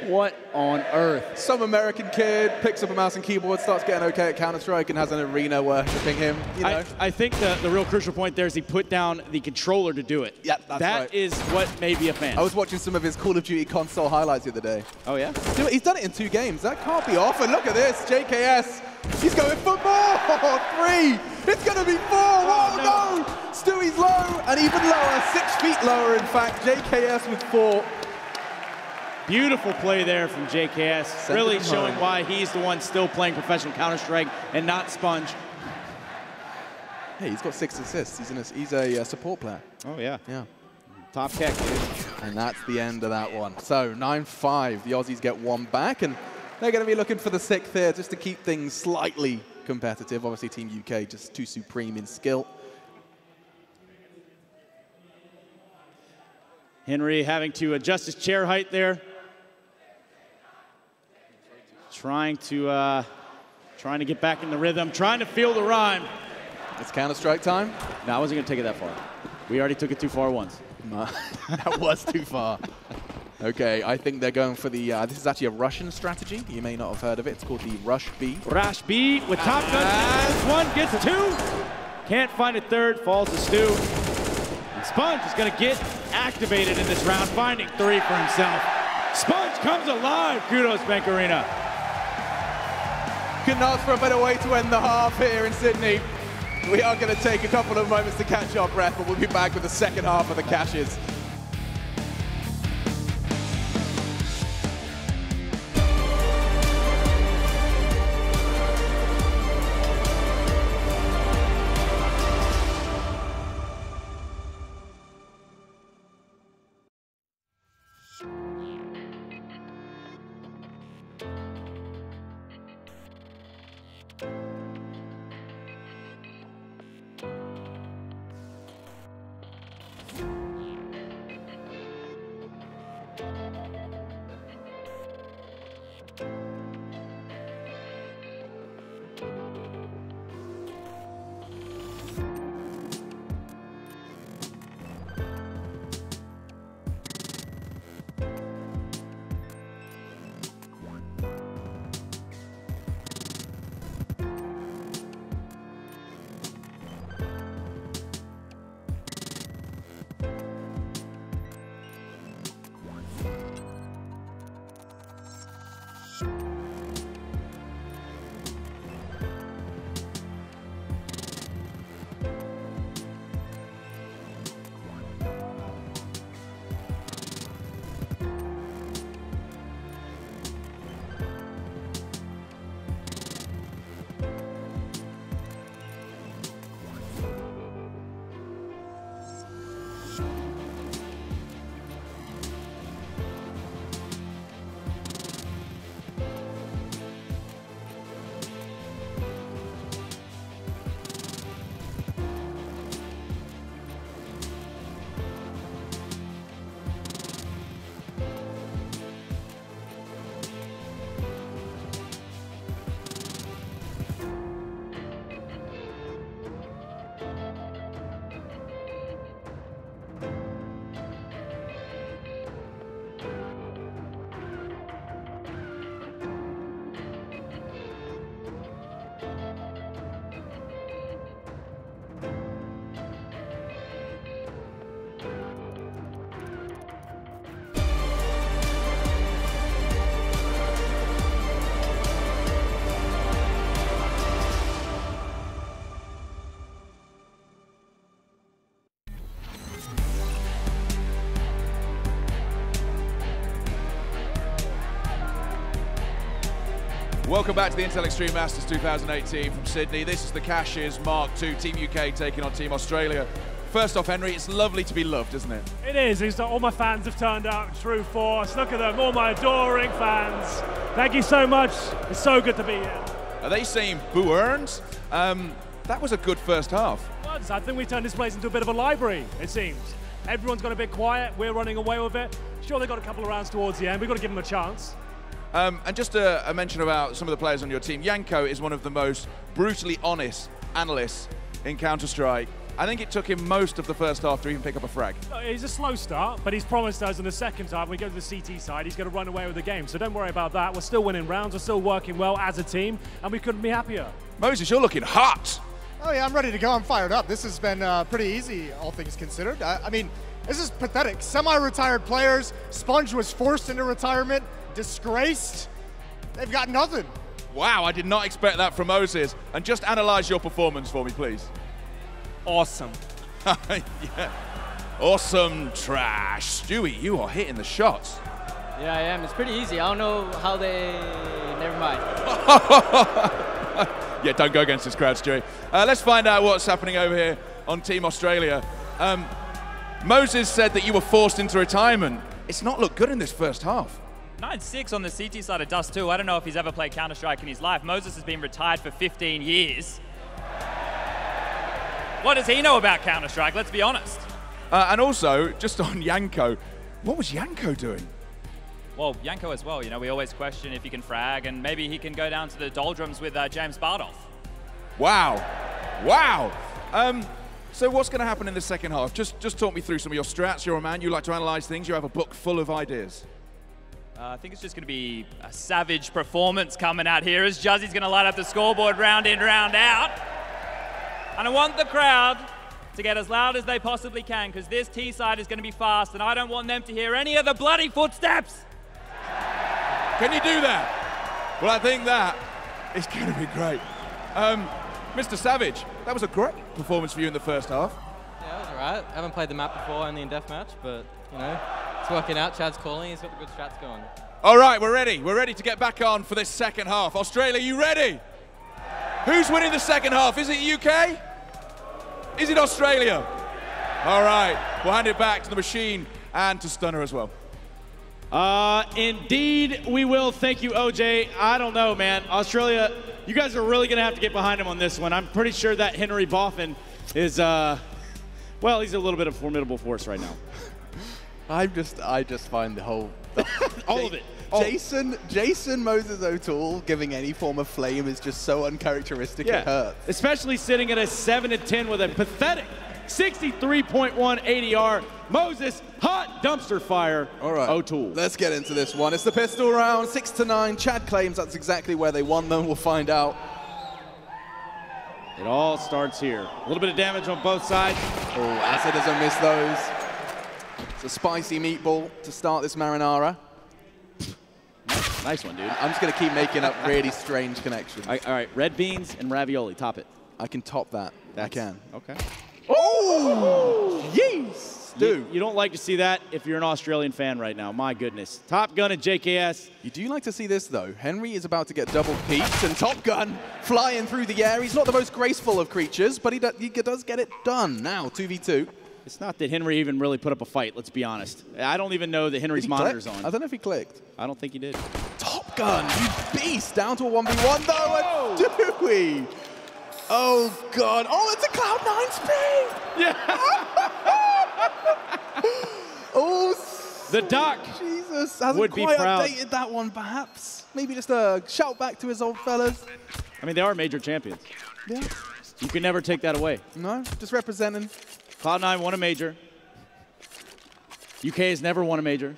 What on earth? Some American kid picks up a mouse and keyboard, starts getting okay at Counter-Strike, and has an arena worshipping him. You know? I think the real crucial point there is he put down the controller to do it. Yeah, that's right. That is what made me a fan. I was watching some of his Call of Duty console highlights the other day. Oh, yeah? He's done it in 2 games. That can't be off. And look at this, JKS. He's going for more. 3. It's going to be 4. Oh, no. Stewie's low, and even lower, 6 feet lower, in fact. JKS with 4. Beautiful play there from JKS, really showing why he's the one still playing professional Counter-Strike and not Sponge. Hey, he's got 6 assists. He's a support player. Oh, yeah. Yeah. Top kick, dude. And that's the end of that one. So 9-5, the Aussies get 1 back, and they're going to be looking for the 6th here just to keep things slightly competitive. Obviously, Team UK just too supreme in skill. Henry having to adjust his chair height there. Trying to get back in the rhythm, trying to feel the rhyme. It's Counter-Strike time? No, I wasn't going to take it that far. We already took it too far once. That was too far. Okay, I think they're going for the, this is actually a Russian strategy. You may not have heard of it. It's called the Rush B. Rush B with Top Gun. Gets 1, gets 2. Can't find a 3rd, falls to Stu. And Sponge is going to get activated in this round, finding 3 for himself. Sponge comes alive, Qudos Bank Arena. Couldn't ask for a better way to end the half here in Sydney. We are going to take a couple of moments to catch our breath, but we'll be back with the second half of the Cashes. Welcome back to the Intel Extreme Masters 2018 from Sydney. This is the Cashes Mark II, Team UK taking on Team Australia. First off, Henry, it's lovely to be loved, isn't it? It is. It's all my fans have turned out in true force. Look at them, all my adoring fans. Thank you so much. It's so good to be here. Are they saying boo earns? That was a good first half. Well, I think we turned this place into a bit of a library, it seems. Everyone's got a bit quiet. We're running away with it. Sure, they got a couple of rounds towards the end. We've got to give them a chance. And just a mention about some of the players on your team. Yanko is one of the most brutally honest analysts in Counter-Strike. I think it took him most of the first half to even pick up a frag. It's a slow start, but he's promised us in the second half, when we go to the CT side, he's going to run away with the game. So don't worry about that. We're still winning rounds. We're still working well as a team, and we couldn't be happier. Moses, you're looking hot. Oh, yeah, I'm ready to go. I'm fired up. This has been pretty easy, all things considered. I mean, this is pathetic. Semi-retired players. Sponge was forced into retirement, disgraced. They've got nothing. Wow, I did not expect that from Moses. And just analyze your performance for me, please. Awesome. Yeah. Awesome trash. Stewie, you are hitting the shots. Yeah, I am. It's pretty easy. I don't know how they... Never mind. Yeah, don't go against this crowd, Stewie. Let's find out what's happening over here on Team Australia. Moses said that you were forced into retirement. It's not looked good in this first half. 9-6 on the CT side of dust2. I don't know if he's ever played Counter-Strike in his life. Moses has been retired for 15 years. What does he know about Counter-Strike? Let's be honest. And also, just on Yanko, what was Yanko doing? Well, Yanko as well. You know, we always question if he can frag, and maybe he can go down to the doldrums with James Bardoff. Wow. Wow. So what's going to happen in the second half? Just talk me through some of your strats. You're a man. You like to analyze things. You have a book full of ideas. I think it's just going to be a savage performance coming out here as Juzzy's going to light up the scoreboard round in, round out. And I want the crowd to get as loud as they possibly can, because this T-side is going to be fast, and I don't want them to hear any of the bloody footsteps. Can you do that? Well, I think that is going to be great. Mr. Savage, that was a great performance for you in the first half. Yeah, it was all right. I haven't played the map before, only in deathmatch, but, you know, it's working out. Chad's calling. He's got the good strats going. All right, we're ready. We're ready to get back on for this second half. Australia, you ready? Who's winning the second half? Is it UK? Is it Australia? All right, we'll hand it back to the machine and to Stunner as well. Indeed, we will. Thank you, OJ. I don't know, man. Australia, you guys are really going to have to get behind him on this one. I'm pretty sure that Henry Boffin is, well, he's a little bit of a formidable force right now. I just find the whole... all of it. Jason Moses O'Toole giving any form of flame is just so uncharacteristic it hurts. Especially sitting at a 7-10 with a pathetic 63.1 ADR. Moses, hot dumpster fire. All right, O'Toole. Let's get into this one. It's the pistol round, 6-9. Chad claims that's exactly where they won them. We'll find out. It all starts here. A little bit of damage on both sides. Oh, Asa doesn't miss those. It's a spicy meatball to start this marinara. Nice one, dude. I'm just going to keep making up really strange connections. All right, red beans and ravioli. Top it. I can top that. I can. Okay. Oh, yes, dude. You don't like to see that if you're an Australian fan right now. My goodness. Top Gun and JKS. You do like to see this, though. Henry is about to get double peaked, and Top Gun flying through the air. He's not the most graceful of creatures, but he does get it done. Now, 2v2. It's not that Henry even really put up a fight, let's be honest. I don't even know that Henry's monitor's on. I don't know if he clicked. I don't think he did. Top Gun, you beast! Down to a 1v1, though, and Dewey! Oh, God. Oh, it's a Cloud9 speed! Yeah! Oh, the Doc Jesus, hasn't quite updated that one, perhaps. Maybe just a shout back to his old fellas. I mean, they are major champions. Yeah. You can never take that away. No, just representing. Cloud9 won a major. UK has never won a major.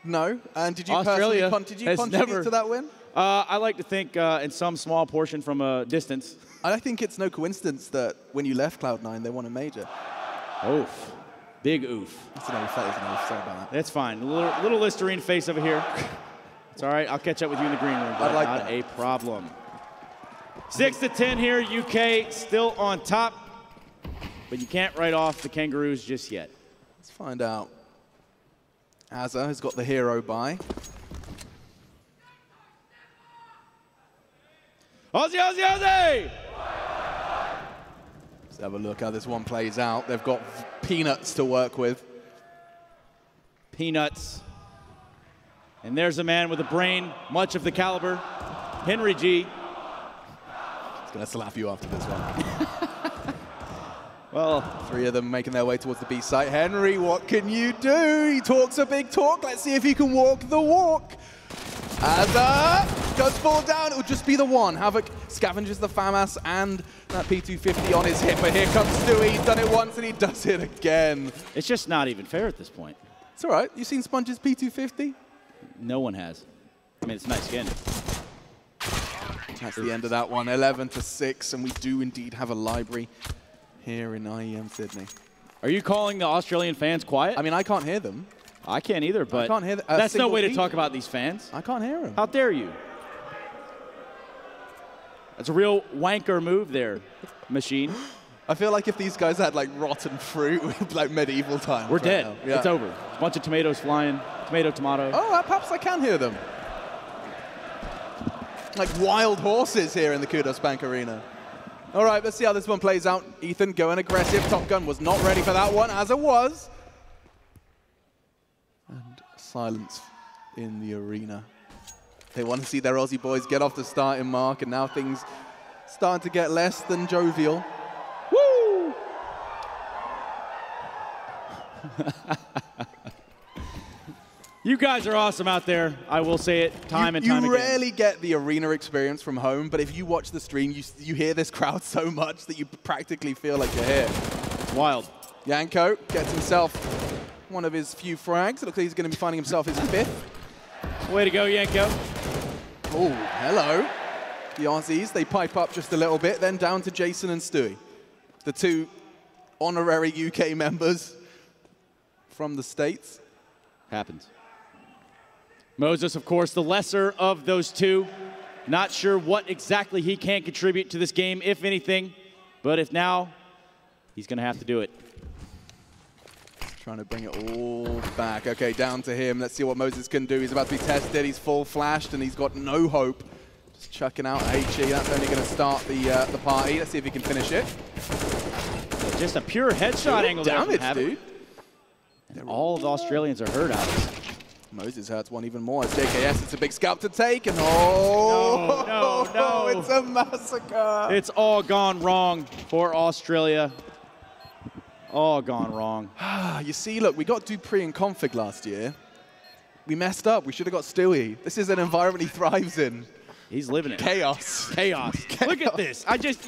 No. And did you Australia personally contribute to that win? I like to think in some small portion from a distance. I think it's no coincidence that when you left Cloud9, they won a major. Oof. Big oof. That's an oof. That is an oof. Sorry about that. That's fine. Little Listerine face over here. It's all right. I'll catch up with you in the green room. I'd like not that. a problem. 6-10 here. UK still on top. But you can't write off the Kangaroos just yet. Let's find out. Azza has got the hero by. Aussie, Aussie, Aussie! Let's have a look how this one plays out. They've got peanuts to work with. Peanuts. And there's a man with a brain, much of the caliber, Henry G. He's going to slap you after this one. Well, 3 of them making their way towards the B site. Henry, what can you do? He talks a big talk. Let's see if he can walk the walk. As does fall down, it will just be the one. Havoc scavenges the FAMAS and that P250 on his hip, but here comes Stewie. He's done it once and he does it again. It's just not even fair at this point. It's all right. You seen Sponge's P250? No one has. I mean, it's a nice skin. That's the end of that one, 11-6, and we do indeed have a library here in IEM Sydney. Are you calling the Australian fans quiet? I mean, I can't hear them. I can't either, but I can't hear that's no way to talk about these fans. I can't hear them. How dare you? That's a real wanker move there, Machine. I feel like if these guys had like rotten fruit, like medieval times. We're dead. Yeah. It's over. A bunch of tomatoes flying. Tomato. Oh, perhaps I can hear them. Like wild horses here in the Qudos Bank Arena. All right, let's see how this one plays out. Ethan going aggressive. Top Gun was not ready for that one, as it was. And silence in the arena. They want to see their Aussie boys get off the starting mark, and now things starting to get less than jovial. Woo! You guys are awesome out there. I will say it time and time again. You rarely get the arena experience from home, but if you watch the stream, you hear this crowd so much that you practically feel like you're here. It's wild. Yanko gets himself one of his few frags. It looks like he's going to be finding himself his 5th. Way to go, Yanko. Oh, hello. The Aussies, they pipe up just a little bit, then down to Jason and Stewie, the 2 honorary UK members from the States. Happens. Moses, of course, the lesser of those 2. Not sure what exactly he can contribute to this game, if anything. But if now, he's going to have to do it. Trying to bring it all back. Okay, down to him. Let's see what Moses can do. He's about to be tested. He's full flashed, and he's got no hope. Just chucking out HE. That's only going to start the party. Let's see if he can finish it. Just a pure headshot angle there from Havoc. Dude. And all of the Australians are hurt out. Moses hurts one even more. As JKS, it's a big scalp to take, and no, it's a massacre. It's all gone wrong for Australia. All gone wrong. You see, look, we got Dupree and Config last year. We messed up. We should have got Stewie. This is an environment he thrives in. He's living it. Chaos. Chaos. Look at this. I just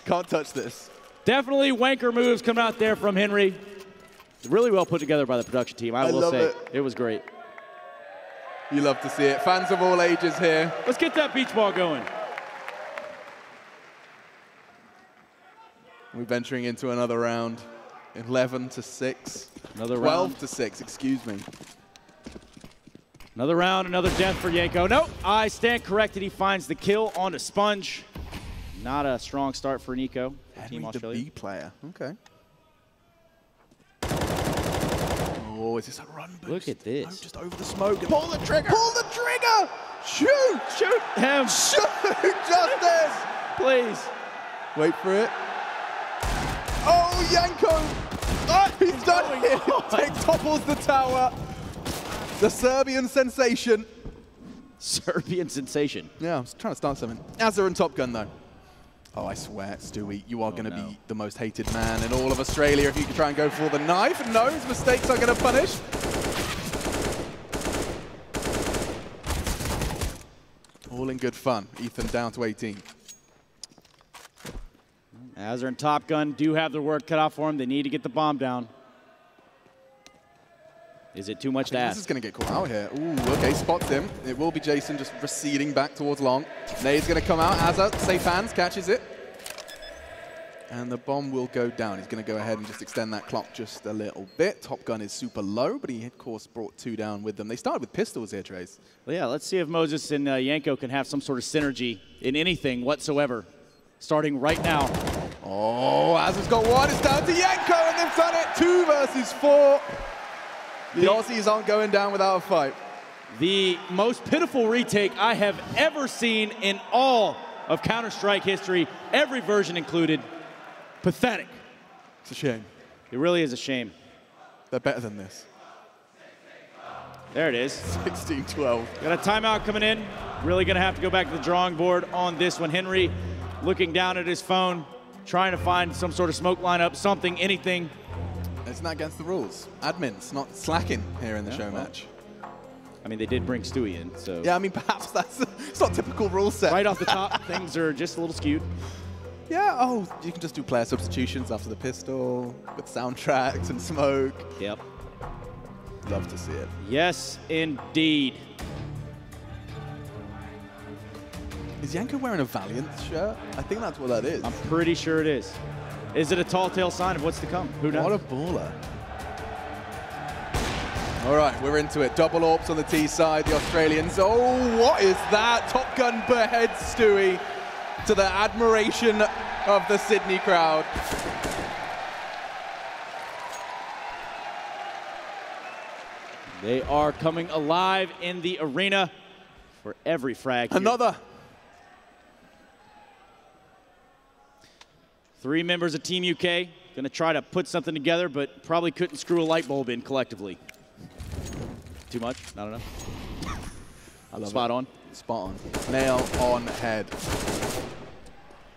can't touch this. Definitely wanker moves coming out there from Henry. Really well put together by the production team, I will say. It was great. You love to see it. Fans of all ages here. Let's get that beach ball going. We're venturing into another round. 11-6. Another round. 12-6, excuse me. Another round, another death for Yanko. Nope, I stand corrected. He finds the kill on a Sponge. Not a strong start for Nico, Team Australia. The B player, okay. Oh, is this a run boost? Look at this. No, just over the smoke. Pull the trigger! Pull the trigger! Shoot! Shoot him! Shoot! Justice! Please. Wait for it. Oh, Yanko! Oh, he's done it! It topples the tower. The Serbian sensation. Serbian sensation. Yeah, I was trying to start something. Azza and Top Gun, though. Oh, I swear, Stewie, you are going to be the most hated man in all of Australia if you can try and go for the knife. No, his mistakes are going to punish. All in good fun. Ethan down to 18. Azza and Top Gun do have their work cut out for them. They need to get the bomb down. Is it too much to ask? This is going to get caught out here. Ooh, okay, spots him. It will be Jason just receding back towards long. Nade's going to come out. Azza, safe hands, catches it. And the bomb will go down. He's going to go ahead and just extend that clock just a little bit. Top Gun is super low, but he, of course, brought 2 down with them. They started with pistols here, Trace. Well, yeah, let's see if Moses and Yanko can have some sort of synergy in anything whatsoever, starting right now. Oh, Azza's got 1. It's down to Yanko, and they've done it. 2 versus 4. The Aussies aren't going down without a fight. The most pitiful retake I have ever seen in all of Counter-Strike history, every version included. Pathetic. It's a shame. It really is a shame. They're better than this. There it is. 16-12. Got a timeout coming in. Really going to have to go back to the drawing board on this one. Henry looking down at his phone, trying to find some sort of smoke lineup, something, anything. Isn't that against the rules? Admins not slacking here in the show match. I mean, they did bring Stewie in, so. Yeah, I mean, perhaps it's not typical rule set. Right off the top, things are just a little skewed. Yeah, oh, you can just do player substitutions after the pistol with soundtracks and smoke. Yep. Love to see it. Yes, indeed. Is Yanko wearing a Valiant shirt? I think that's what that is. I'm pretty sure it is. Is it a tall tale sign of what's to come? Who knows? What a baller. All right, we're into it. Double AWPs on the T side, the Australians. Oh, what is that? Top Gun beheads Stewie to the admiration of the Sydney crowd. They are coming alive in the arena for every frag. Another. 3 members of Team UK going to try to put something together, but probably couldn't screw a light bulb in collectively. Too much? Not enough? I love Spot it. on. Spot on. Nail on head.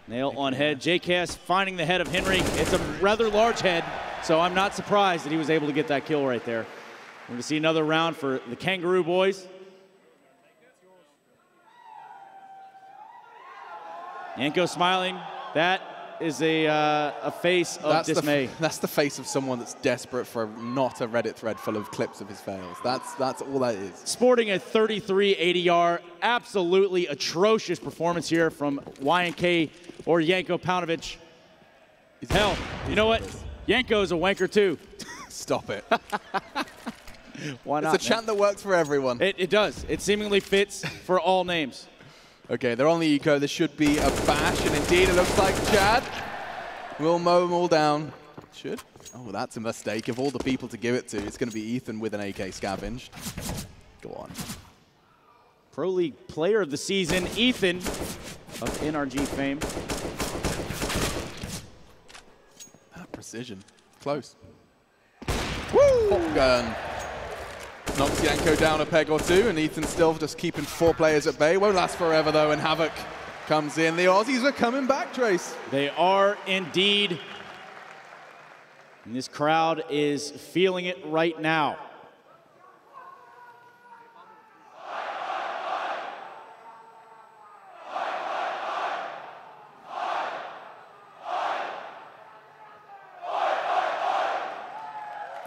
Nail on head. JKS finding the head of Henry. It's a rather large head, so I'm not surprised that he was able to get that kill right there. We're going to see another round for the Kangaroo boys. Yanko smiling. That is a face of dismay. That's the face of someone that's desperate for not a Reddit thread full of clips of his fails. That's all that is. Sporting a 33 ADR, absolutely atrocious performance here from YNK or Yanko Paunovic. Hell, you know what? Yanko's a wanker too. Stop it. Why not? It's a chant that works for everyone. It does. It seemingly fits for all names. Okay, they're on the eco. There should be a bash, and indeed it looks like Chad will mow them all down. Should. Oh, that's a mistake. Of all the people to give it to, it's going to be Ethan with an AK scavenged. Go on. Pro League Player of the Season, Ethan of NRG fame. That precision. Close. Woo! Pop gun. Knocks Yanko down a peg or two, and Ethan still just keeping 4 players at bay. Won't last forever, though, and Havoc comes in. The Aussies are coming back, Trace. They are indeed. And this crowd is feeling it right now.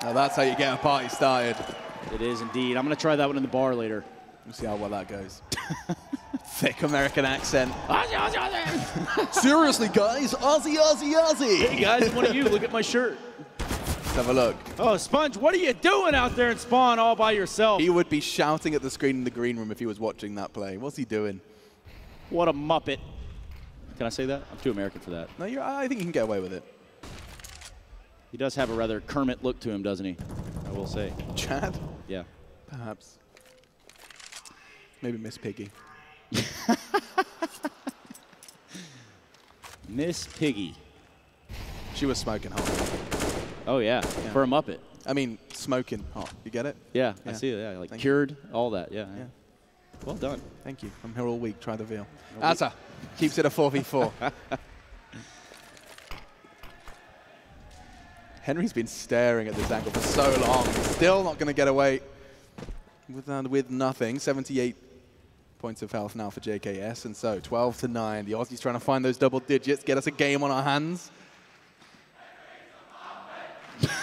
Now that's how you get a party started. It is indeed. I'm going to try that one in the bar later. We'll see how well that goes. Thick American accent. Aussie, Aussie, Aussie. Seriously, guys. Aussie, Aussie, Aussie. Hey, guys, one of you, look at my shirt. Let's have a look. Oh, Sponge, what are you doing out there in Spawn all by yourself? He would be shouting at the screen in the green room if he was watching that play. What's he doing? What a muppet. Can I say that? I'm too American for that. No, I think you can get away with it. He does have a rather Kermit look to him, doesn't he? I will say. Chad? Yeah. Perhaps. Maybe Miss Piggy. Miss Piggy. She was smoking hot. Oh, yeah. For a Muppet. I mean, smoking hot. You get it? Yeah, I see it. Yeah, like cured, all that. Yeah. Well done. Thank you. I'm here all week. Try the veal. Asa keeps it a 4v4. Henry's been staring at this angle for so long. He's still not going to get away with nothing. 78 points of health now for JKS. And so 12-9. The Aussies trying to find those double digits, get us a game on our hands.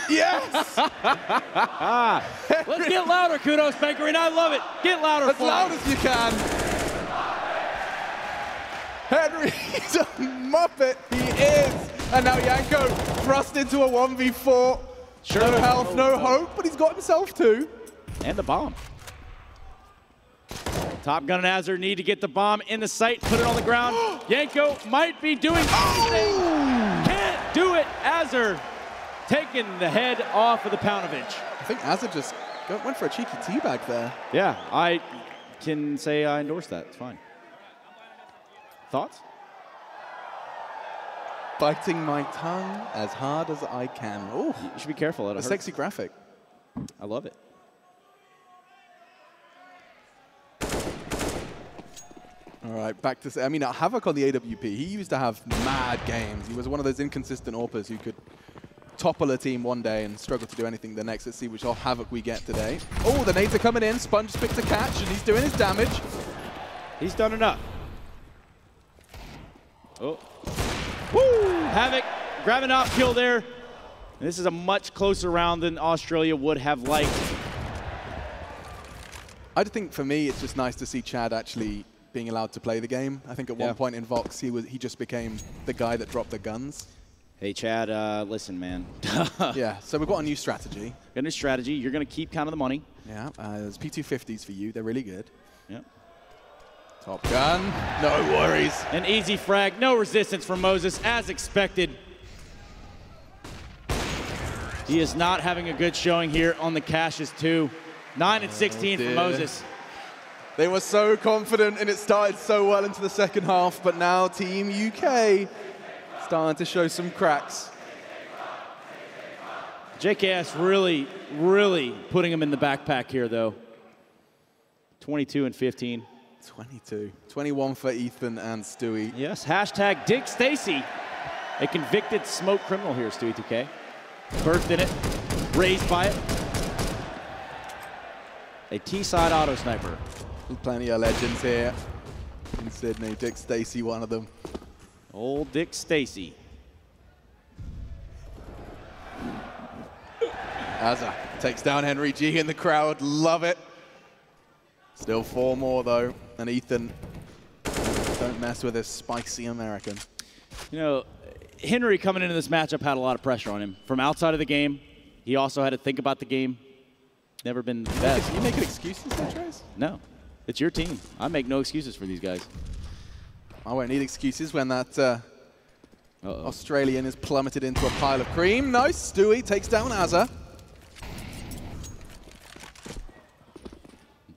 Yes! Let's get louder, Qudos Bank Arena. I love it. Get louder. As loud as you can. Henry's a muppet. He is. And now Yanko thrust into a 1v4. Sure. No health, no hope, but he's got himself two. And the bomb. Top Gun and Azure need to get the bomb in the sight, put it on the ground. Yanko might be doing anything. Can't do it. Azure taking the head off of the Paunovic. I think Azure just went for a cheeky teabag there. Yeah, I can say I endorse that. It's fine. Thoughts? Biting my tongue as hard as I can. Oh, you should be careful. A sexy graphic. I love it. All right, back to... I mean, Havoc on the AWP, he used to have mad games. He was one of those inconsistent AWPers who could topple a team one day and struggle to do anything the next. Let's see which Havoc we get today. Oh, the nades are coming in. Sponge picked a catch, and he's doing his damage. He's done enough. Oh. Woo! Havoc grabbing off kill there. This is a much closer round than Australia would have liked. I think for me, it's just nice to see Chad actually being allowed to play the game. I think at one point in Vox, he just became the guy that dropped the guns. Hey, Chad, listen, man. Yeah, so we've got a new strategy. Got a new strategy. You're going to keep counting the money. Yeah, there's P250s for you. They're really good. Yep. Top gun. No worries. An easy frag. No resistance from Moses, as expected. He is not having a good showing here on the caches, too. 9 and 16 for Moses. They were so confident, and it started so well into the second half, but now Team UK starting to show some cracks. JKS really, really putting him in the backpack here, though. 22 and 15. 22. 21 for Ethan and Stewie. Yes, hashtag Dick Stacy. A convicted smoke criminal here, Stewie 2K. Birthed in it, raised by it. A T-side auto sniper. Plenty of legends here in Sydney. Dick Stacy, one of them. Old Dick Stacy. Azza takes down Henry G in the crowd. Love it. Still 4 more, though. And Ethan, don't mess with this spicy American. You know, Henry coming into this matchup had a lot of pressure on him. From outside of the game, he also had to think about the game. Never been the best. You making excuses there, Trace? No. It's your team. I make no excuses for these guys. I won't need excuses when that Australian is plummeted into a pile of cream. Nice. Stewie takes down Azza.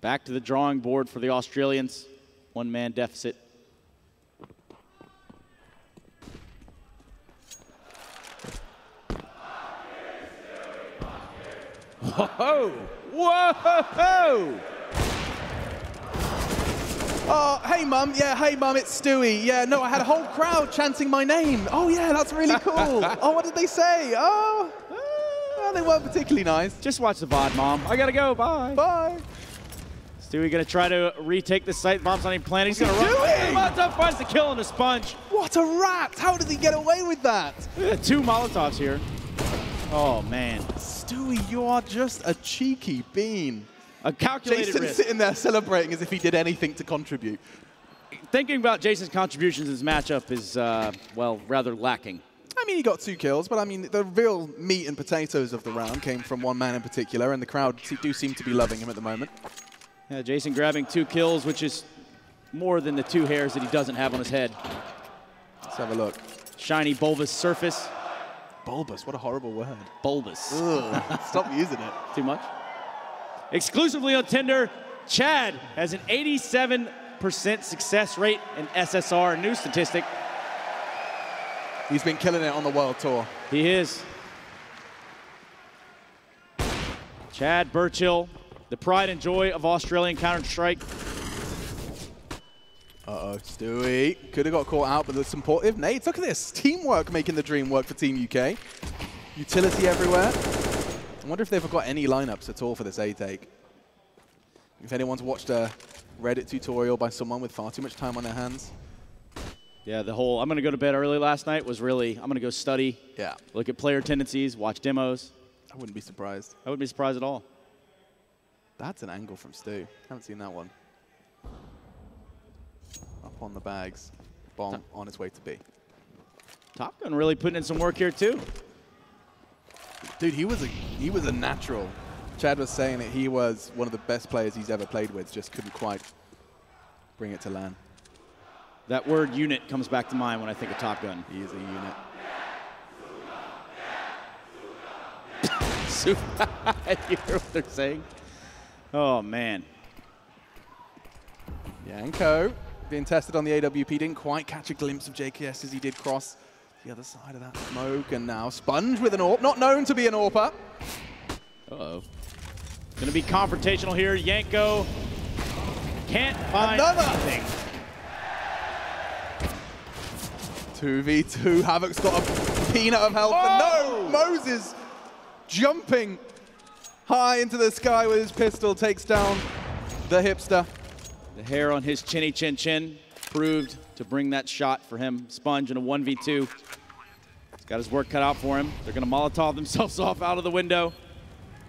Back to the drawing board for the Australians. 1-man deficit. Whoa! Whoa! Oh, hey, Mum. Yeah, hey, Mum, it's Stewie. Yeah, no, I had a whole crowd chanting my name. Oh, yeah, that's really cool. Oh, what did they say? Oh, they weren't particularly nice. Just watch the VOD, Mom. I gotta go. Bye. Bye. Stewie gonna try to retake the site. Bomb's not even planning. He's gonna run. Molotov finds the kill on the Sponge. What a rat! How did he get away with that? 2 Molotovs here. Oh, man. Stewie, you are just a cheeky bean. A calculated Jason's risk. sitting there celebrating as if he did anything to contribute. Thinking about Jason's contributions in this matchup is, well, rather lacking. I mean, he got 2 kills, but I mean, the real meat and potatoes of the round came from one man in particular, and the crowd do seem to be loving him at the moment. Yeah, Jason grabbing 2 kills, which is more than the 2 hairs that he doesn't have on his head. Let's have a look. Shiny bulbous surface. Bulbous, what a horrible word. Bulbous. Ugh, stop using it. Too much? Exclusively on Tinder, Chad has an 87% success rate in SSR, a new statistic. He's been killing it on the World Tour. He is. Chad Burchill, the pride and joy of Australian Counter-Strike. Uh-oh, Stewie could have got caught out, but there's supportive nades. Look at this, teamwork making the dream work for Team UK. Utility everywhere. I wonder if they've got any lineups at all for this A-take. If anyone's watched a Reddit tutorial by someone with far too much time on their hands. Yeah, the whole I'm going to go to bed early last night was really, I'm going to go study, look at player tendencies, watch demos. I wouldn't be surprised. I wouldn't be surprised at all. That's an angle from Stu. Haven't seen that one. Up on the bags. Bomb on its way to B. Top Gun really putting in some work here too. Dude, he was a natural. Chad was saying that he was one of the best players he's ever played with, just couldn't quite bring it to land. That word unit comes back to mind when I think of Top Gun. He is a unit. You hear what they're saying? Oh, man. Yanko being tested on the AWP. Didn't quite catch a glimpse of JKS as he did cross the other side of that smoke. And now Sponge with an AWP. Not known to be an AWPer. Uh-oh. Going to be confrontational here. Yanko can't find anything. 2v2. Havoc's got a peanut of health. Oh! But no, Moses jumping high into the sky with his pistol takes down the hipster. The hair on his chinny chin chin proved to bring that shot for him. Sponge in a 1v2. He's got his work cut out for him. They're going to Molotov themselves off out of the window.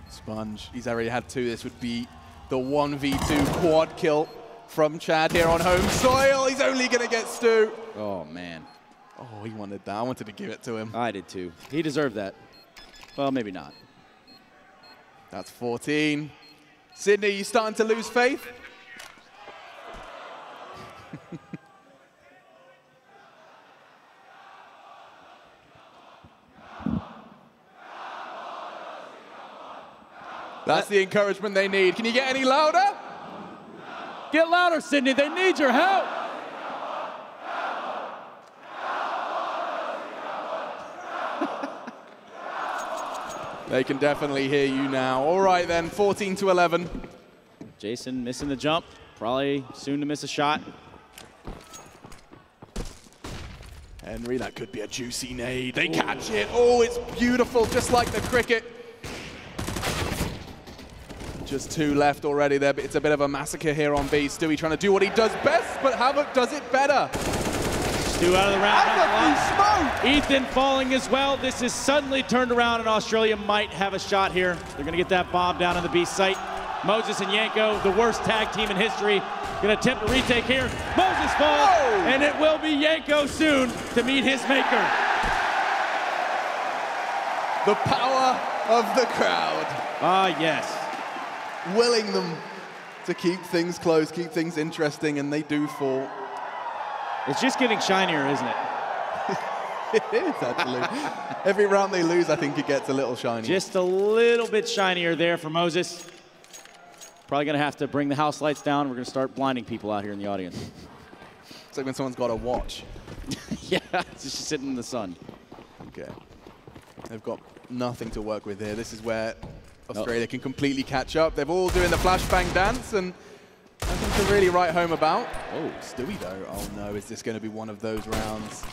Sponge, he's already had 2. This would be the 1v2 quad kill from Chad here on home soil. He's only going to get Stu. Oh, man. Oh, he wanted that. I wanted to give it to him. I did too. He deserved that. Well, maybe not. That's 14. Sydney, you starting to lose faith? That's the encouragement they need. Can you get any louder? Get louder, Sydney. They need your help. They can definitely hear you now. All right, then, 14-11. Jason missing the jump. Probably soon to miss a shot. Henry, that could be a juicy nade. They catch it. Oh, it's beautiful, just like the cricket. Just 2 left already there, but it's a bit of a massacre here on B. Stewie trying to do what he does best, but Havoc does it better. Stu out of the round. Ethan falling as well. This is suddenly turned around, and Australia might have a shot here. They're going to get that bomb down on the B site. Moses and Yanko, the worst tag team in history, going to attempt a retake here. Moses falls, and it will be Yanko soon to meet his maker. The power of the crowd. Ah, yes. Willing them to keep things close, keep things interesting, and they do fall. It's just getting shinier, isn't it? It is, actually. Every round they lose, I think it gets a little shinier. Just a little bit shinier there for Moses. Probably going to have to bring the house lights down. We're going to start blinding people out here in the audience. It's like when someone's got a watch. Yeah, it's just sitting in the sun. Okay. They've got nothing to work with here. This is where Australia can completely catch up. They're all doing the flashbang dance, and nothing to really write home about. Oh, Stewie though. Oh no, is this going to be one of those rounds?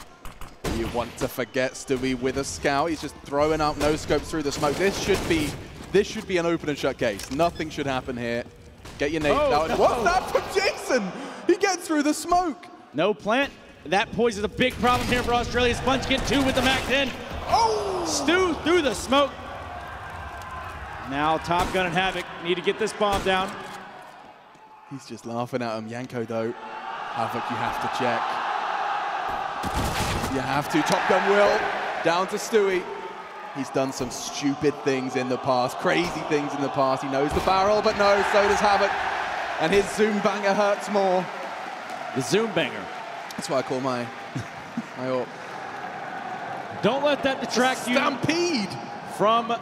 You want to forget Stewie with a scout. He's just throwing out no scopes through the smoke. This should be an open and shut case. Nothing should happen here. Get your nades out. No. What's that from Jason? He gets through the smoke. No plant. That poise is a big problem here for Australia. Sponge get 2 with the Mac 10. Oh! Stu through the smoke. Now Top Gun and Havoc need to get this bomb down. He's just laughing at him. Yanko, though. Havoc, you have to check. You have to. Top Gun will. Down to Stewie. He's done some stupid things in the past, crazy things in the past. He knows the barrel, but no, so does Havoc. And his Zoom banger hurts more. The Zoom banger. That's what I call my AWP. Don't let that detract you from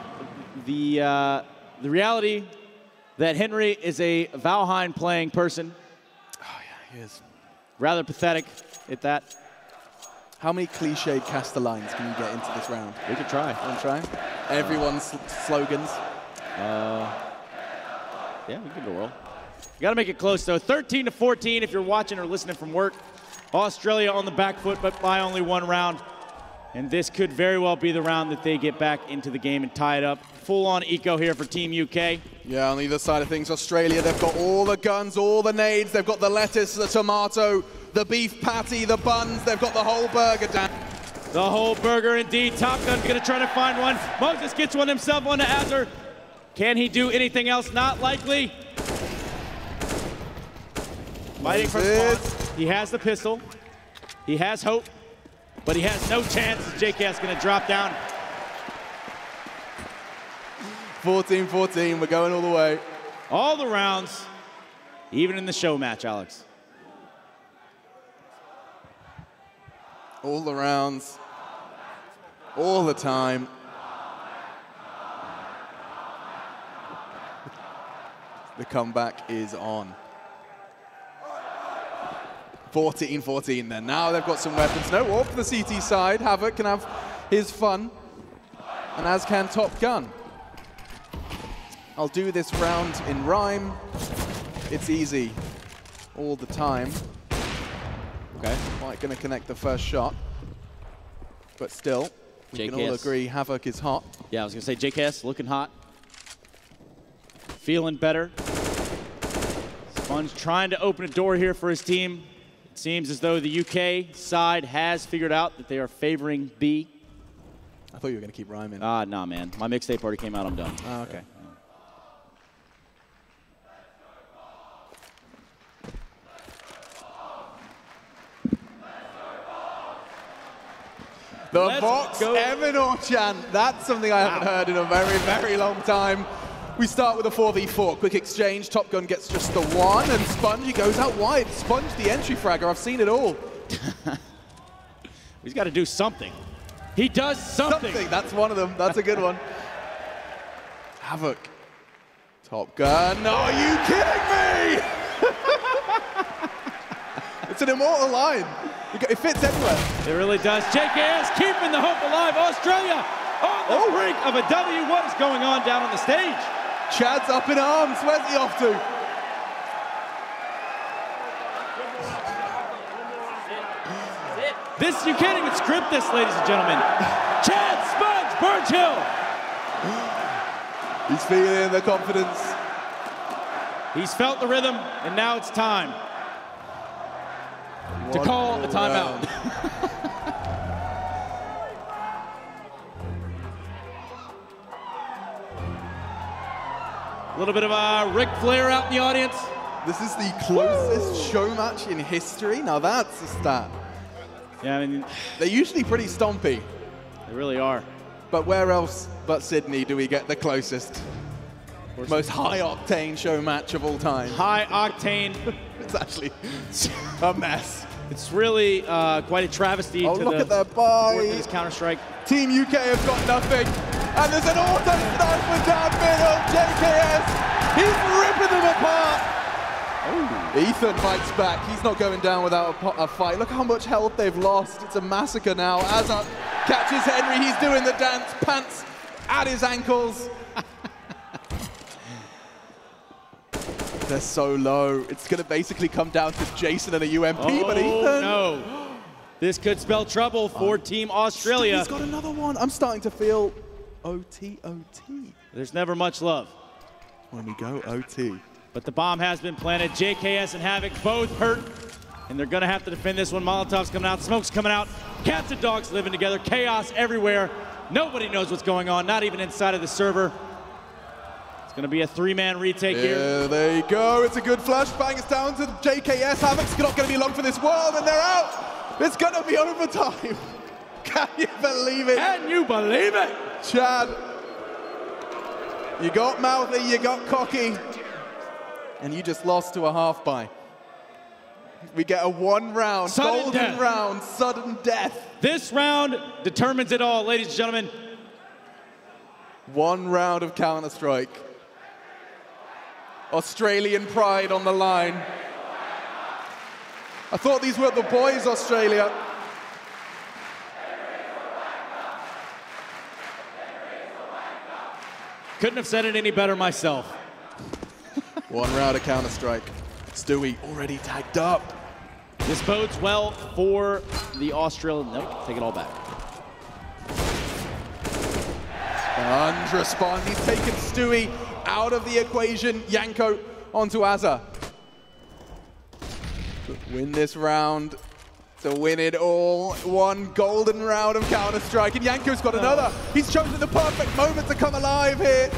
the reality that Henry is a Valheim playing person. Oh yeah, he is. Rather pathetic at that. How many cliched Castellines can you get into this round? We could try. Want to try? Everyone's slogans. Yeah, we could go roll. You got to make it close though. 13-14 if you're watching or listening from work. Australia on the back foot, but by only 1 round. And this could very well be the round that they get back into the game and tie it up. Full-on eco here for Team UK. Yeah, on either side of things, Australia, they've got all the guns, all the nades. They've got the lettuce, the tomato, the beef patty, the buns. They've got the whole burger down. The whole burger indeed. Top Gun's going to try to find one. Moses gets one himself, one to Azure. Can he do anything else? Not likely. Fighting for spawn. He has the pistol. He has hope. But he has no chance as JK's going to drop down. 14-14, we're going all the way. All the rounds, even in the show match, Alex. All the rounds, all the time. The comeback is on. 14-14 then. Now they've got some weapons. No war for the CT side. Havoc can have his fun, and as can Top Gun. I'll do this round in rhyme. It's easy all the time. Okay. Quite going to connect the first shot, but still. We can all agree Havoc is hot. Yeah, I was going to say JKS looking hot. Feeling better. Sponge trying to open a door here for his team. It seems as though the UK side has figured out that they are favoring B. I thought you were going to keep rhyming. Nah, man. My mixtape already came out. I'm done. Oh, okay. The Vox Eminor chant. That's something I haven't heard in a very, very long time. We start with a 4v4. Quick exchange. Top Gun gets just the one, and Spongy goes out wide. Sponge, the entry fragger. I've seen it all. He's got to do something. He does something. That's one of them. That's a good one. Havoc. Top Gun. No, are you kidding me? It's an immortal line. It fits anywhere. It really does. JKS keeping the hope alive. Australia on the brink of a W. What is going on down on the stage? Chad's up in arms. Where's he off to? This, you can't even script this, ladies and gentlemen. Chad Sponge Burchill. He's feeling the confidence. He's felt the rhythm, and now it's time to call a timeout. A little bit of a Ric Flair out in the audience. This is the closest show match in history. Now that's a stat. Yeah, I mean, they're usually pretty stompy. They really are. But where else but Sydney do we get the closest? Most high-octane show match of all time. High-octane. It's actually a mess. It's really quite a travesty to look at that buy. This Counter-Strike. Team UK have got nothing. And there's an auto sniper down middle. JKS, he's ripping them apart. Ethan fights back. He's not going down without a fight. Look how much health they've lost. It's a massacre now. Azar catches Henry. He's doing the dance. Pants at his ankles. They're so low. It's going to basically come down to Jason and a UMP, but Ethan... no. This could spell trouble for Team Australia. He's got another one. I'm starting to feel OT. There's never much love. When we go OT. But the bomb has been planted. JKS and Havoc both hurt. And they're going to have to defend this one. Molotov's coming out. Smoke's coming out. Cats and dogs living together. Chaos everywhere. Nobody knows what's going on, not even inside of the server. It's going to be a three-man retake here. There you go. It's a good flashbang. It's down to JKS. Havoc's not going to be long for this world, and they're out. It's going to be overtime. Can you believe it? Can you believe it? Chad, you got mouthy, you got cocky, and you just lost to a half by. We get a one-round, golden round, sudden death. This round determines it all, ladies and gentlemen. One round of Counter-Strike. Australian pride on the line. I thought these were the boys, Australia. Couldn't have said it any better myself. One round of Counter-Strike. Stewie already tagged up. This bodes well for the Australian. Nope, take it all back. Sponge responds. He's taken Stewie out of the equation. Yanko onto Azza. Win this round to win it all. One golden round of Counter-Strike, and Yanko's got another. He's chosen the perfect moment to come alive here.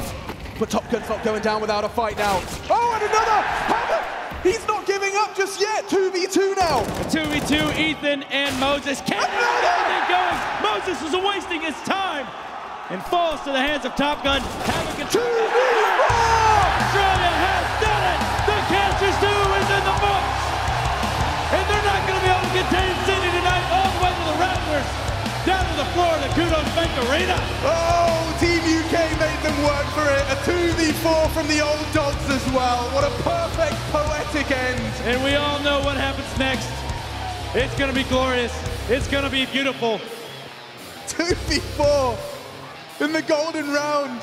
But Top Gun's not going down without a fight now. Oh, and another! Havoc! He's not giving up just yet. 2v2 now. 2v2, Ethan and Moses can't get anything going. Moses was wasting his time and falls to the hands of Top Gun. Havoc and 2v4! Australia has done it. The Catchers 2 is in the books. And they're not going to be able to contain Sydney tonight all the way to the Raptors. Down to the floor of the Qudos Bank Arena. Oh, Team UK made them work for it. A 2v4 from the old dogs as well. What a perfect, poetic end. And we all know what happens next. It's going to be glorious. It's going to be beautiful. 2v4 in the golden round.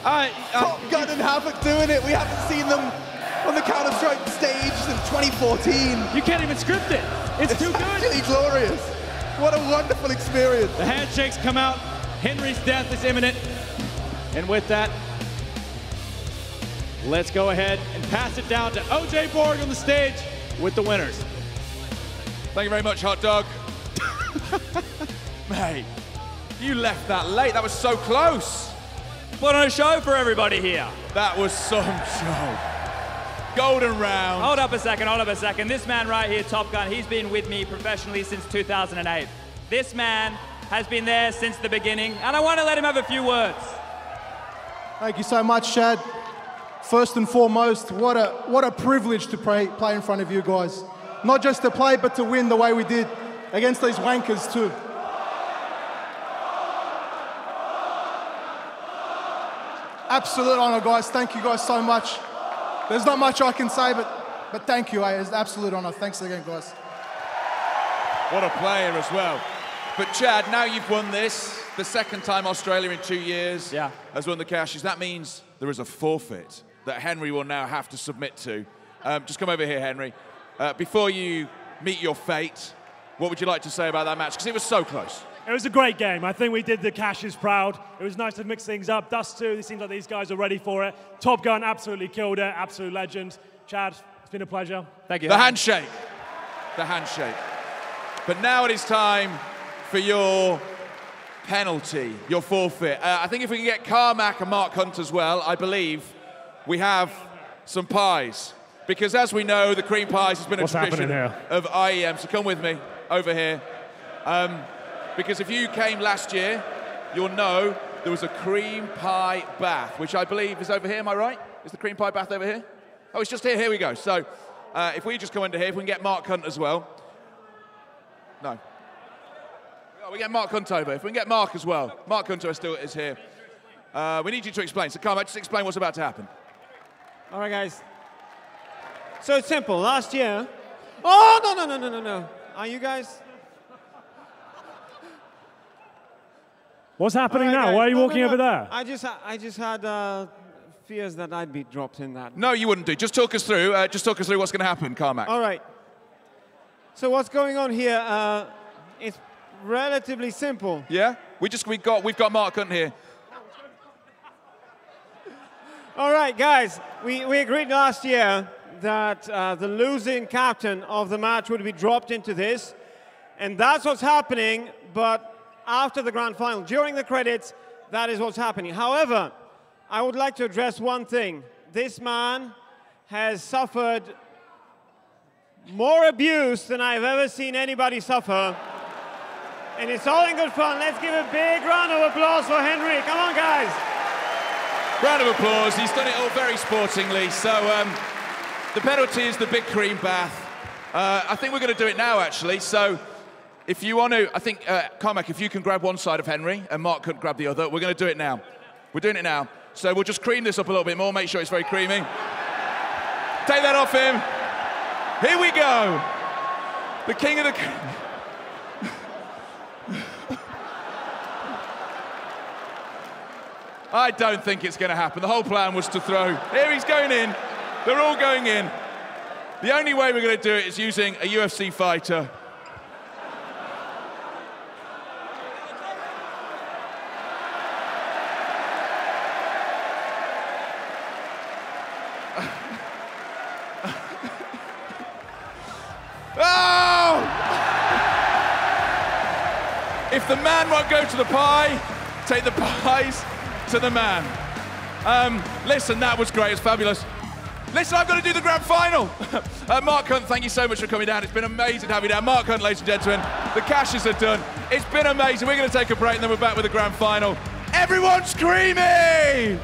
Top Gun and Havoc doing it. We haven't seen them on the Counter-Strike stage since 2014. You can't even script it. It's too good. It's actually glorious. What a wonderful experience. The handshakes come out. Henry's death is imminent. And with that, let's go ahead and pass it down to OJ Borg on the stage with the winners. Thank you very much, Hot Dog. Mate, you left that late. That was so close. Put on a show for everybody here. That was some show. Golden round. Hold up a second. This man right here, Top Gun, he's been with me professionally since 2008. This man has been there since the beginning, and I want to let him have a few words. Thank you so much, Chad. First and foremost, what a privilege to play in front of you guys. Not just to play, but to win the way we did against these wankers too. Absolute honor, guys. Thank you guys so much. There's not much I can say, but thank you. It's an absolute honor. Thanks again, guys. What a player as well. But Chad, now you've won this, the second time Australia in 2 years has won the Cashes. That means there is a forfeit that Henry will now have to submit to. Just come over here, Henry. Before you meet your fate, what would you like to say about that match? Because it was so close. It was a great game. I think we did the Cashes proud. It was nice to mix things up. dust2, it seems like these guys are ready for it. Top Gun absolutely killed it. Absolute legend. Chad, it's been a pleasure. Thank you. The handshake. The handshake. But now it is time for your penalty, your forfeit. I think if we can get Carmack and Mark Hunt as well, I believe we have some pies. Because as we know, the cream pies has been a tradition of IEM. So come with me over here. Because if you came last year, you'll know there was a cream pie bath, which I believe is over here, am I right? Is the cream pie bath over here? Oh, it's just here, here we go. So if we just come under here, if we can get Mark Hunt as well. No. Oh, we get Mark Hunt over. If we can get Mark as well. Mark Hunter still is here. We need you to explain. So come on, just explain what's about to happen. All right, guys. So it's simple. Last year... Oh, no. Are you guys... What's happening now? Why are you walking over there? I just had fears that I'd be dropped in that. No, you wouldn't do. Just talk us through. What's going to happen, Carmack. All right. So what's going on here? It's relatively simple. Yeah? We've got Mark Hunt here. All right, guys. We agreed last year that the losing captain of the match would be dropped into this, and that's what's happening. But after the grand final, during the credits, that is what's happening. However, I would like to address one thing. This man has suffered more abuse than I've ever seen anybody suffer. And it's all in good fun. Let's give a big round of applause for Henry. Come on, guys. Round of applause. He's done it all very sportingly. So the penalty is the big cream bath. I think we're going to do it now, actually. So if you want to, I think, Carmack, if you can grab one side of Henry and Mark could grab the other, we're going to do it now. We're doing it now. So we'll just cream this up a little bit more, make sure it's very creamy. Take that off him. Here we go. The king of the... I don't think it's going to happen. The whole plan was to throw. Here he's going in. They're all going in. The only way we're going to do it is using a UFC fighter. Oh! If the man won't go to the pie, take the pies to the man. Listen, that was great. It's fabulous. Listen, I've got to do the grand final. Mark Hunt, thank you so much for coming down. It's been amazing to have you down. Mark Hunt, ladies and gentlemen, the Cashes are done. It's been amazing. We're going to take a break and then we're back with the grand final. Everyone screaming!